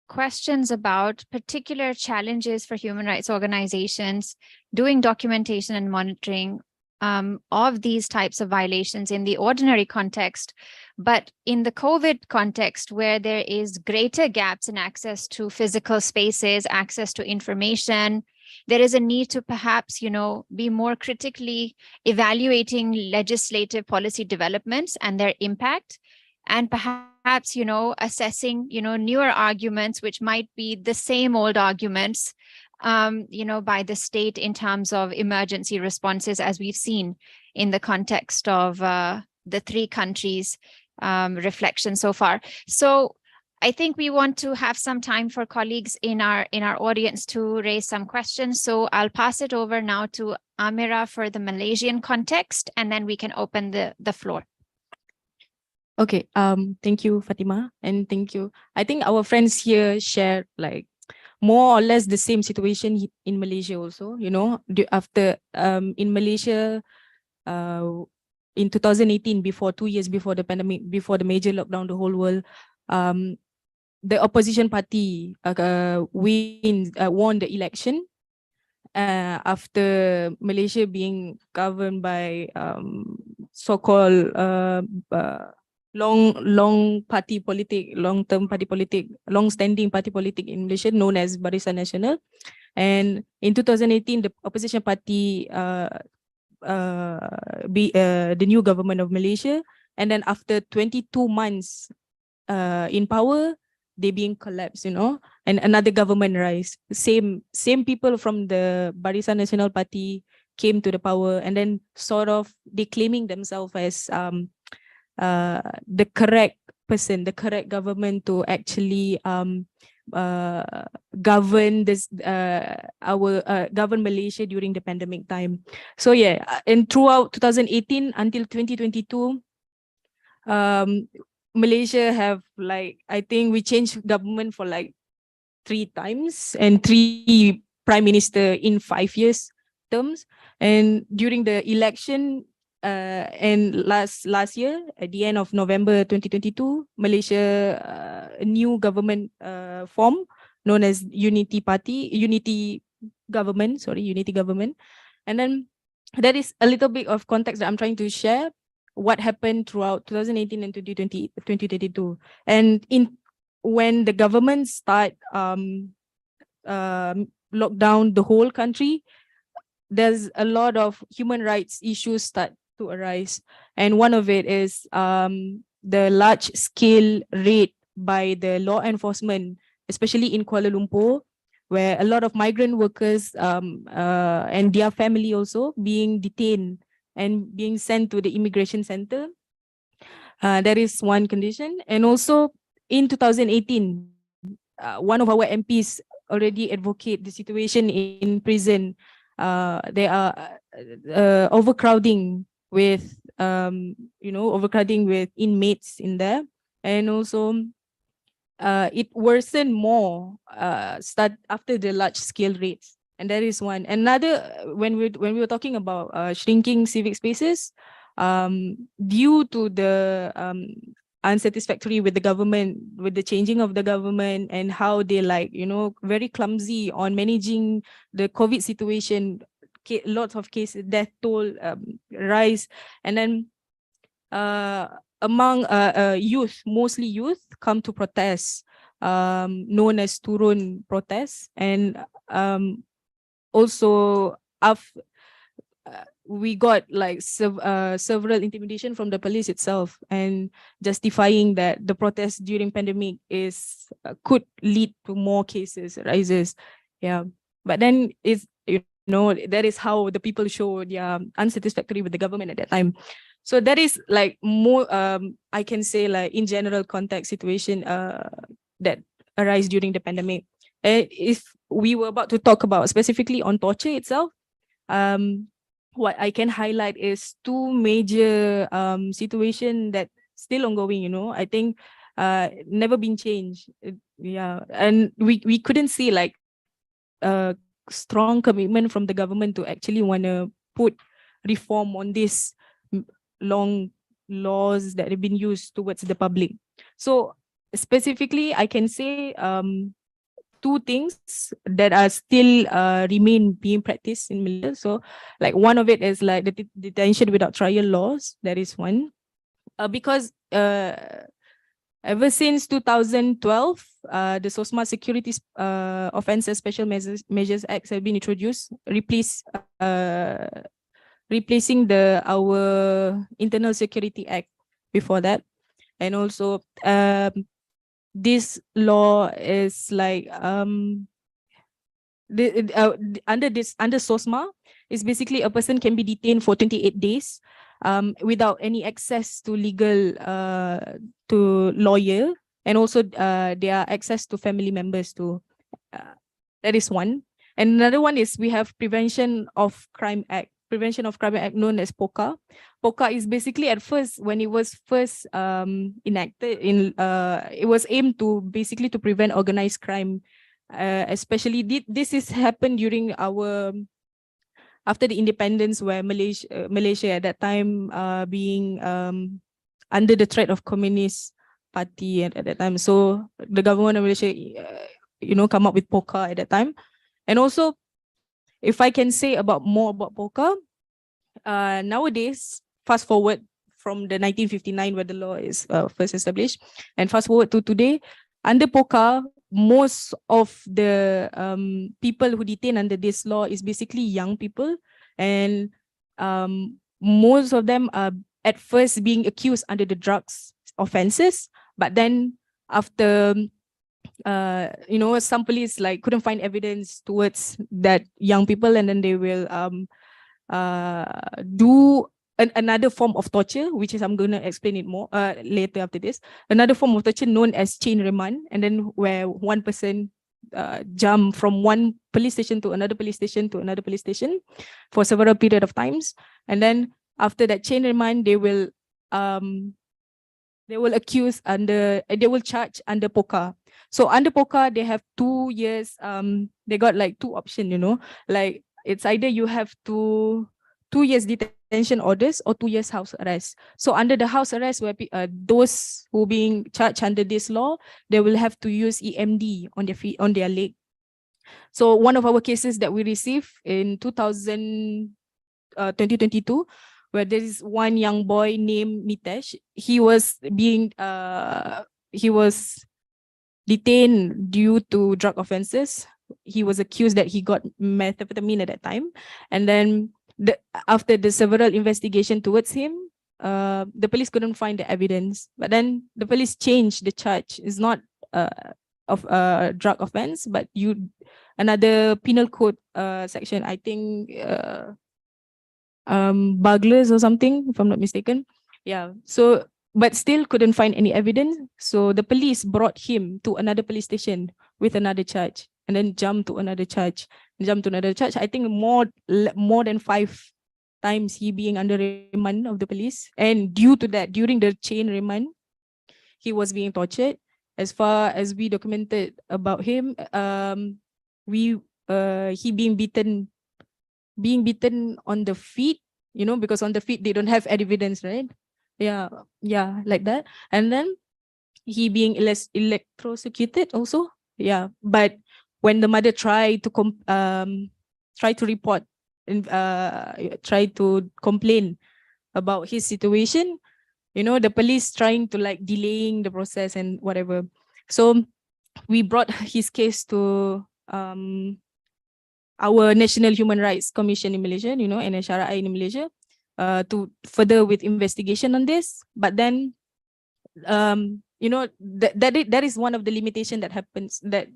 questions about particular challenges for human rights organizations doing documentation and monitoring of these types of violations in the ordinary context. But in the COVID context, where there is greater gaps in access to physical spaces, access to information, there is a need to perhaps, be more critically evaluating legislative policy developments and their impact, and perhaps, assessing, newer arguments, which might be the same old arguments, by the state in terms of emergency responses, as we've seen in the context of the 3 countries reflection so far. So I think we want to have some time for colleagues in our audience to raise some questions. So I'll pass it over now to Amira for the Malaysian context, and then we can open the floor. Okay, thank you, Fatima, and thank you. I think our friends here share like more or less the same situation in Malaysia also, after in Malaysia, in 2018, before 2 years before the pandemic, before the major lockdown, the whole world, the opposition party won the election after Malaysia being governed by so-called long-standing party politic in Malaysia known as Barisan Nasional. And in 2018, the opposition party the new government of Malaysia. And then after 22 months in power, they being collapsed, you know, and another government rise. Same people from the Barisan Nasional Party came to the power, and then sort of they claiming themselves as the correct person, the correct government to actually govern this govern Malaysia during the pandemic time. So yeah, and throughout 2018 until 2022, Malaysia have like, I think we changed government for like 3 times and 3 prime minister in 5 years terms. And during the election and last year, at the end of November 2022, Malaysia a new government form known as Unity Government. And then that is a little bit of context that I'm trying to share what happened throughout 2018 and 2022. And when the government start lock down the whole country, there's a lot of human rights issues start to arise. And one of it is the large scale raid by the law enforcement, especially in Kuala Lumpur, where a lot of migrant workers and their family also being detained and being sent to the immigration center. That is one condition. And also in 2018, one of our MPs already advocate the situation in prison. There are overcrowding with overcrowding with inmates in there, and also it worsened more start after the large scale raids. And that is one. Another, when we were talking about shrinking civic spaces, due to the unsatisfactory with the government, with the changing of the government and how they very clumsy on managing the COVID situation, lots of cases, death toll rise, and then among youth, mostly youth, come to protest, known as turun protests. And also we got like several intimidation from the police itself, and justifying that the protest during pandemic is could lead to more cases rises. Yeah, but then it's that is how the people show their unsatisfactory with the government at that time. So that is like more I can say like in general context situation that arise during the pandemic. If we were about to talk about specifically on torture itself, what I can highlight is 2 major situation that still ongoing, I think never been changed. Yeah, and we couldn't see like strong commitment from the government to actually want to put reform on this long laws that have been used towards the public. So specifically, I can say 2 things that are still remain being practiced in Malaysia. So like one of it is like the detention without trial laws. That is one. Because ever since 2012, the SOSMA Securities Offences Special Measures Acts have been introduced, replacing our Internal Security Act before that. And also this law is like under SOSMA is basically a person can be detained for 28 days without any access to legal to lawyer, and also their access to family members too. That is one. And another one is we have Prevention of Crime Act known as POCA. POCA is basically at first, when it was first enacted, it was aimed to basically to prevent organized crime, especially this is happened during after the independence, where Malaysia at that time being under the threat of Communist Party at that time. So the government of Malaysia come up with POCA at that time. And also, if I can say more about POCA, nowadays, fast forward from the 1959 where the law is first established, and fast forward to today, under POCA, most of the people who detain under this law is basically young people, and most of them are at first being accused under the drugs offenses, but then after some police like couldn't find evidence towards that young people, and then they will do another form of torture, which is I'm going to explain it more later after this. Another form of torture known as chain remand, and then where one person jump from one police station to another police station to another police station for several period of times, and then after that chain remand, they will accuse under they will charge under POCA. So under POCA, they have 2 years. They got like 2 options, like it's either you have 2 years detention orders or 2 years house arrest. So under the house arrest, where those who being charged under this law, they will have to use EMD on their feet, on their leg. So one of our cases that we received in 2022, where there is one young boy named Mitesh. He was detained due to drug offenses. He was accused that he got methamphetamine at that time, and then after the several investigation towards him, the police couldn't find the evidence. But then the police changed the charge. It's not of a drug offense, but another penal code section. I think burglars or something, if I'm not mistaken. Yeah. So, but still couldn't find any evidence. So the police brought him to another police station with another charge, and then jumped to another charge. I think more than 5 times he being under remand of the police. And due to that, during the chain remand, he was being tortured. As far as we documented about him, he being beaten on the feet, because on the feet they don't have evidence, right? Yeah, like that. And then he being electrocuted also. Yeah, but when the mother tried to report and try to complain about his situation, the police trying to like delaying the process and whatever. So we brought his case to our National Human Rights Commission in Malaysia, NHRI in Malaysia, to further with investigation on this. But then, that is one of the limitation that happens, that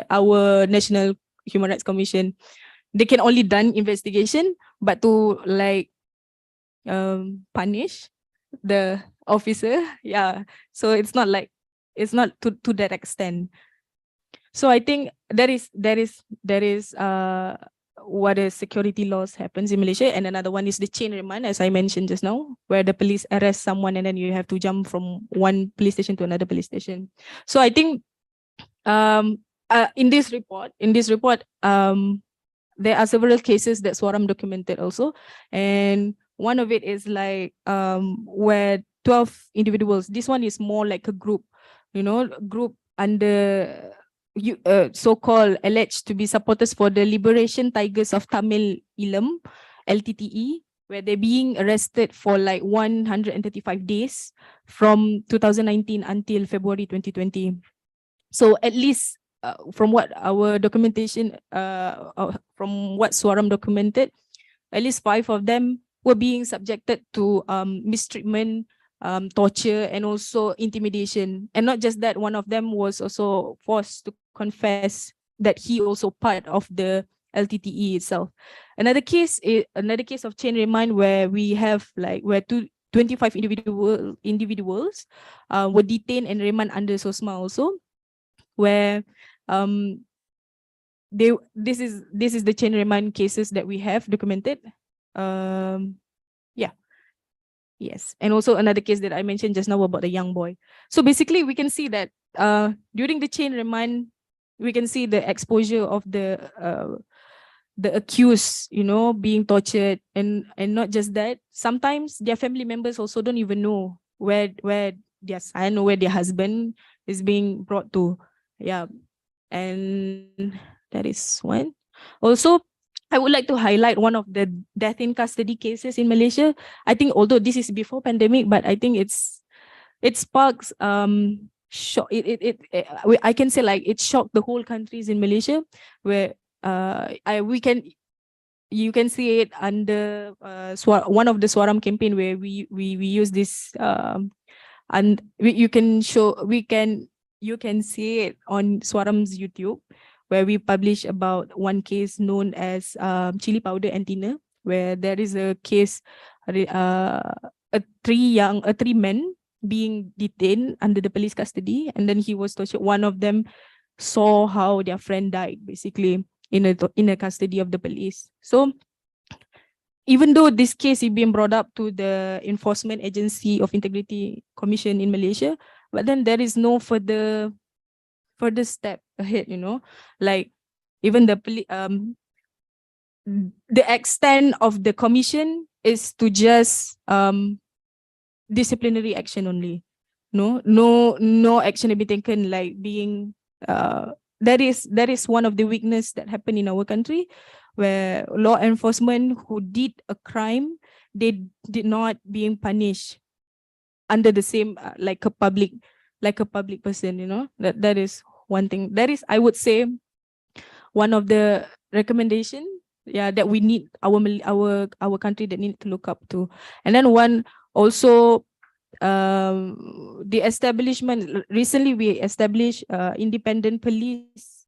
our National Human Rights Commission, they can only done investigation, but to like punish the officer, yeah. So it's not to that extent. So I think that is what is security laws happens in Malaysia. And another one is the chain remand, as I mentioned just now, where the police arrest someone and then you have to jump from one police station to another police station. So I think in this report, there are several cases that Swaram documented also. And one of it is like where 12 individuals, this one is more like a group, group under so-called alleged to be supporters for the Liberation Tigers of Tamil Eelam, LTTE, where they're being arrested for like 135 days from 2019 until February 2020. So at least from what our documentation, from what Swaram documented, at least 5 of them were being subjected to mistreatment, torture, and also intimidation. And not just that, one of them was also forced to confess that he also part of the LTTE itself. Another case of chain remand where we have like where 25 individuals were detained and remand under SOSMA also, where this is the chain remand cases that we have documented. Yes, and also another case that I mentioned just now about the young boy. So basically, we can see that during the chain remand, we can see the exposure of the accused, being tortured, and not just that. Sometimes their family members also don't even know where their son or where their husband is being brought to. Yeah, and that is one. Also, I would like to highlight one of the death in custody cases in Malaysia. I think although this is before pandemic, but I think it sparks shock. I can say like it shocked the whole countries in Malaysia, where you can see it under one of the Swaram campaign where we use this and we can you can see it on Swaram's YouTube, where we publish about one case known as chili powder antenna, where there is a case, three men being detained under the police custody, and then he was tortured. One of them saw how their friend died, basically in a custody of the police. So even though this case is being brought up to the Enforcement Agency of Integrity Commission in Malaysia, but then there is no further step ahead, like even the extent of the commission is to just disciplinary action only. No action to be taken, like being that is one of the weakness that happened in our country, where law enforcement who did a crime, they did not being punished under the same like a public person. That is one thing, that is, I would say, one of the recommendation, that we need our country that need to look up to. And then one also, the establishment, recently we established independent police,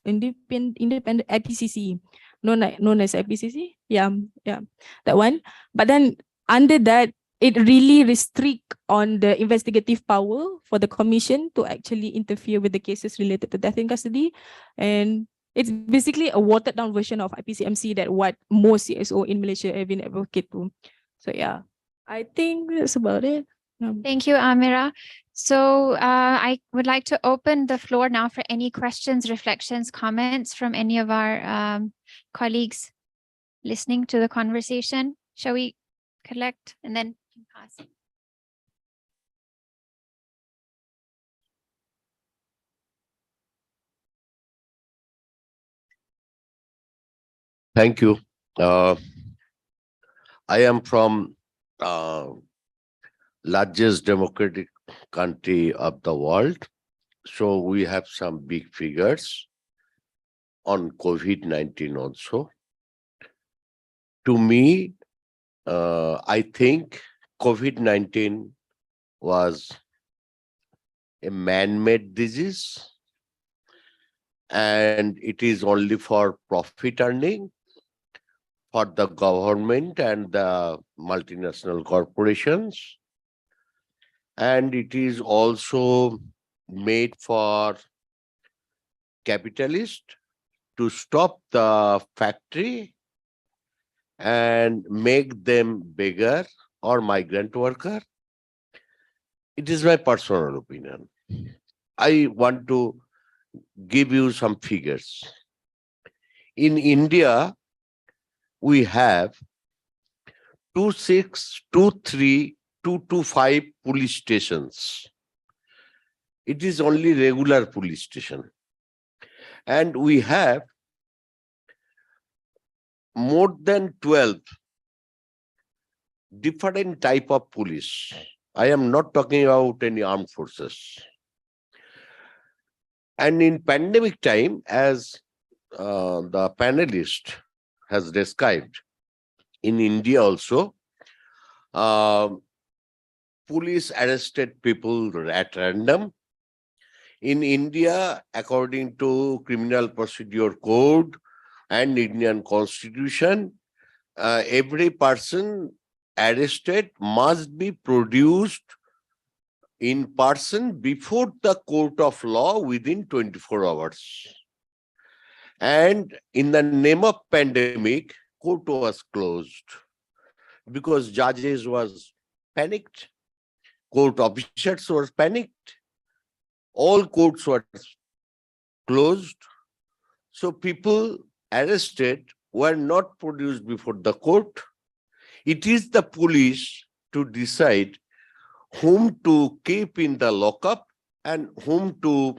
independent IPCC, known as IPCC. Yeah, that one. But then under that, it really restrict on the investigative power for the commission to actually interfere with the cases related to death in custody. And it's basically a watered down version of IPCMC that what most CSO in Malaysia have been advocate to. So yeah, I think that's about it. Thank you, Amira. So I would like to open the floor now for any questions, reflections, comments from any of our colleagues listening to the conversation. Shall we collect and then pass? Thank you. I am from largest democratic country of the world. So we have some big figures on COVID-19 also. To me, I think COVID-19 was a man-made disease, and it is only for profit earning for the government and the multinational corporations. And it is also made for capitalists to stop the factory and make them beggar or migrant worker. It is my personal opinion. I want to give you some figures. In India, we have 26, 23, 225 police stations. It is only regular police station. And we have more than 12 different type of police. I am not talking about any armed forces. And in pandemic time, as the panelist has described, in India also, police arrested people at random. In India, according to Criminal Procedure Code and Indian Constitution, every person arrested must be produced in person before the court of law within 24 hours. And in the name of pandemic, court was closed because judges was panicked, court officers were panicked, all courts were closed. So people arrested were not produced before the court. It is the police to decide whom to keep in the lockup and whom to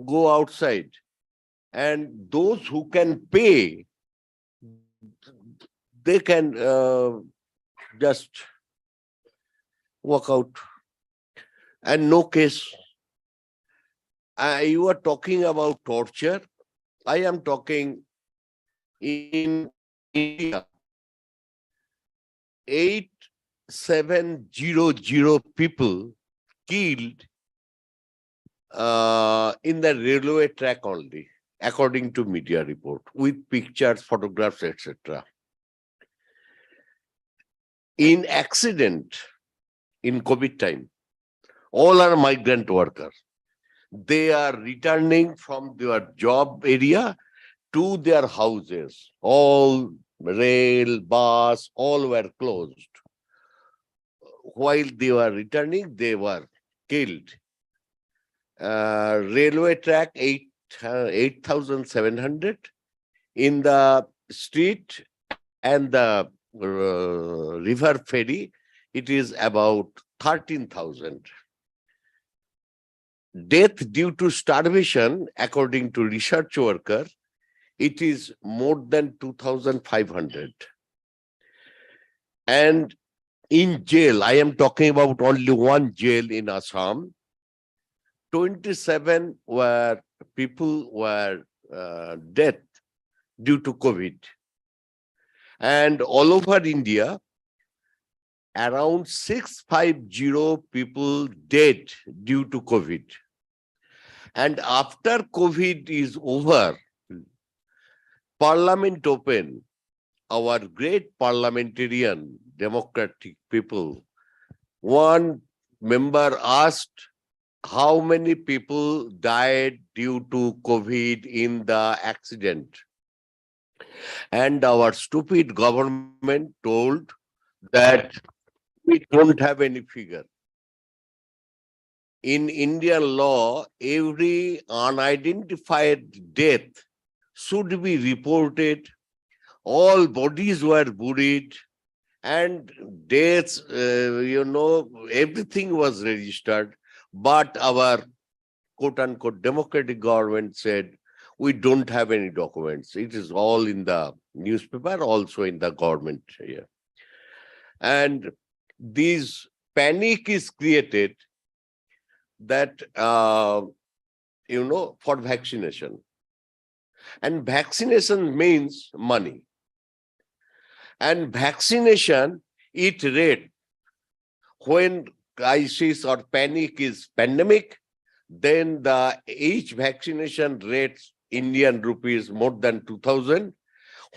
go outside. And those who can pay, they can just walk out. And no case. You are talking about torture. I am talking in India. 8700 people killed in the railway track only, according to media report, with pictures, photographs, etc. In accident, in COVID time, all are migrant workers. They are returning from their job area to their houses. All rail, bus, all were closed. While they were returning, they were killed. Railway track 8,700. In the street and the river ferry, it is about 13,000. Death due to starvation, according to research worker, it is more than 2,500. And in jail, I am talking about only one jail in Assam, 27 people were dead due to COVID. And all over India, around 650 people dead due to COVID. And after COVID is over, Parliament open, our great parliamentarian democratic people, one member asked how many people died due to COVID in the accident. And our stupid government told that we don't have any figure. In Indian law, every unidentified death should be reported. All bodies were buried and deaths, everything was registered. But our quote-unquote democratic government said, we don't have any documents. It is all in the newspaper, also in the government here. And this panic is created that, for vaccination. And vaccination means money. And vaccination, it rate. When crisis or panic is pandemic, then each vaccination rates Indian rupees more than 2,000.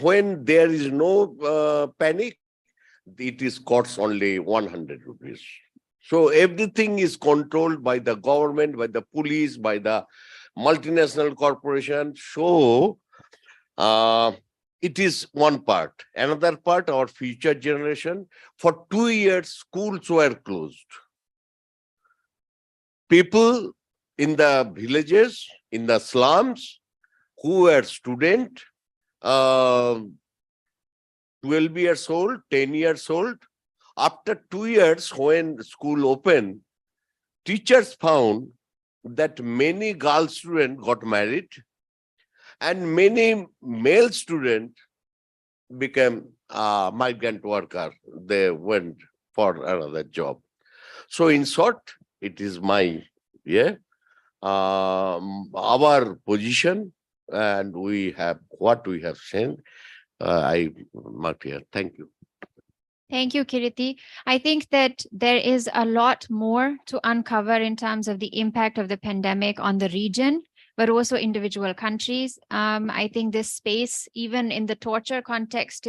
When there is no panic, it is costs only 100 rupees. So everything is controlled by the government, by the police, by the multinational corporation. So it is one part. Another part, our future generation. For 2 years, schools were closed. People in the villages, in the slums, who were student, 12 years old, 10 years old, after 2 years, when school opened, teachers found that many girl students got married and many male students became migrant worker. They went for another job. So in short, it is my, our position, and we have what we have sent. I marked here. Thank you. Thank you, Kiriti. I think that there is a lot more to uncover in terms of the impact of the pandemic on the region, but also individual countries. I think this space, even in the torture context,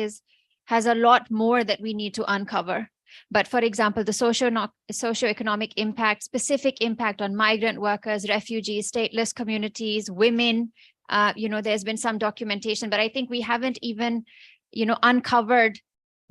has a lot more that we need to uncover. But for example, the socioeconomic impact, specific impact on migrant workers, refugees, stateless communities, women, there's been some documentation, but I think we haven't even, uncovered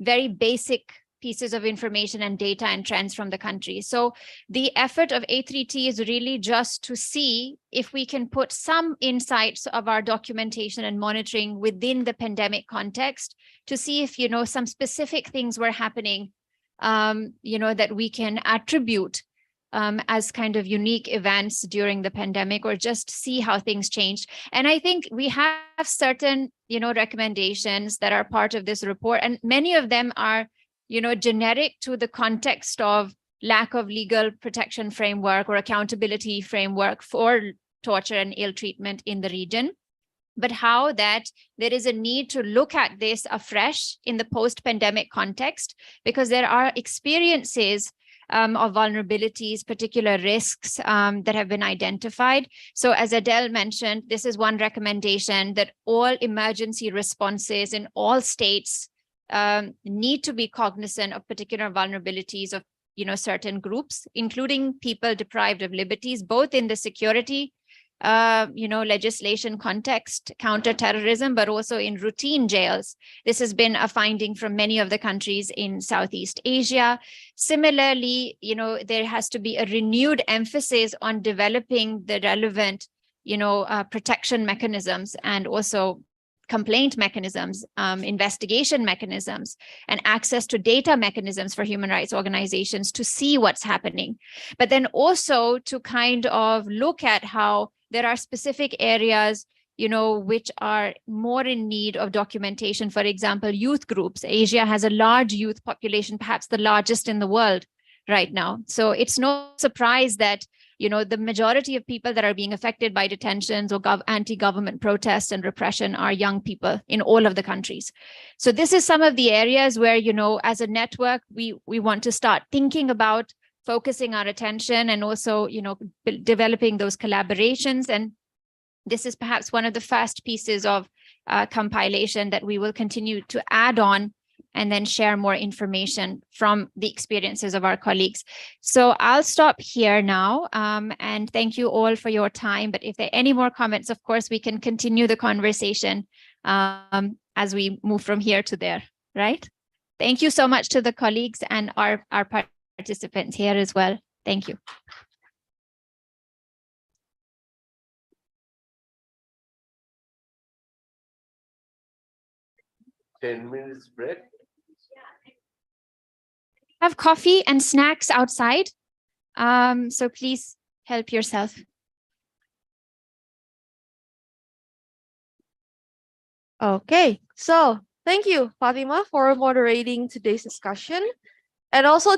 very basic pieces of information and data and trends from the country. So the effort of A3T is really just to see if we can put some insights of our documentation and monitoring within the pandemic context to see if, some specific things were happening, that we can attribute as kind of unique events during the pandemic, or just see how things changed. And I think we have certain, recommendations that are part of this report, and many of them are, generic to the context of lack of legal protection framework or accountability framework for torture and ill treatment in the region. But how that there is a need to look at this afresh in the post-pandemic context, because there are experiences of vulnerabilities, particular risks that have been identified. So as Adele mentioned, this is one recommendation, that all emergency responses in all states need to be cognizant of particular vulnerabilities of certain groups, including people deprived of liberties, both in the security legislation context, counterterrorism, but also in routine jails. This has been a finding from many of the countries in Southeast Asia. Similarly, there has to be a renewed emphasis on developing the relevant, protection mechanisms, and also complaint mechanisms, investigation mechanisms, and access to data mechanisms for human rights organizations to see what's happening. But then also to kind of look at how there are specific areas, which are more in need of documentation. For example, youth groups. Asia has a large youth population, perhaps the largest in the world right now. So it's no surprise that the majority of people that are being affected by detentions or anti-government protests and repression are young people in all of the countries. So this is some of the areas where, as a network, we want to start thinking about focusing our attention, and also, developing those collaborations. And this is perhaps one of the first pieces of compilation that we will continue to add on, and then share more information from the experiences of our colleagues. So I'll stop here now, and thank you all for your time. But if there are any more comments, of course, we can continue the conversation as we move from here to there, right? Thank you so much to the colleagues and our participants here as well. Thank you. Ten minutes break. Have coffee and snacks outside. So please help yourself. Okay, so thank you, Fatima, for moderating today's discussion. And also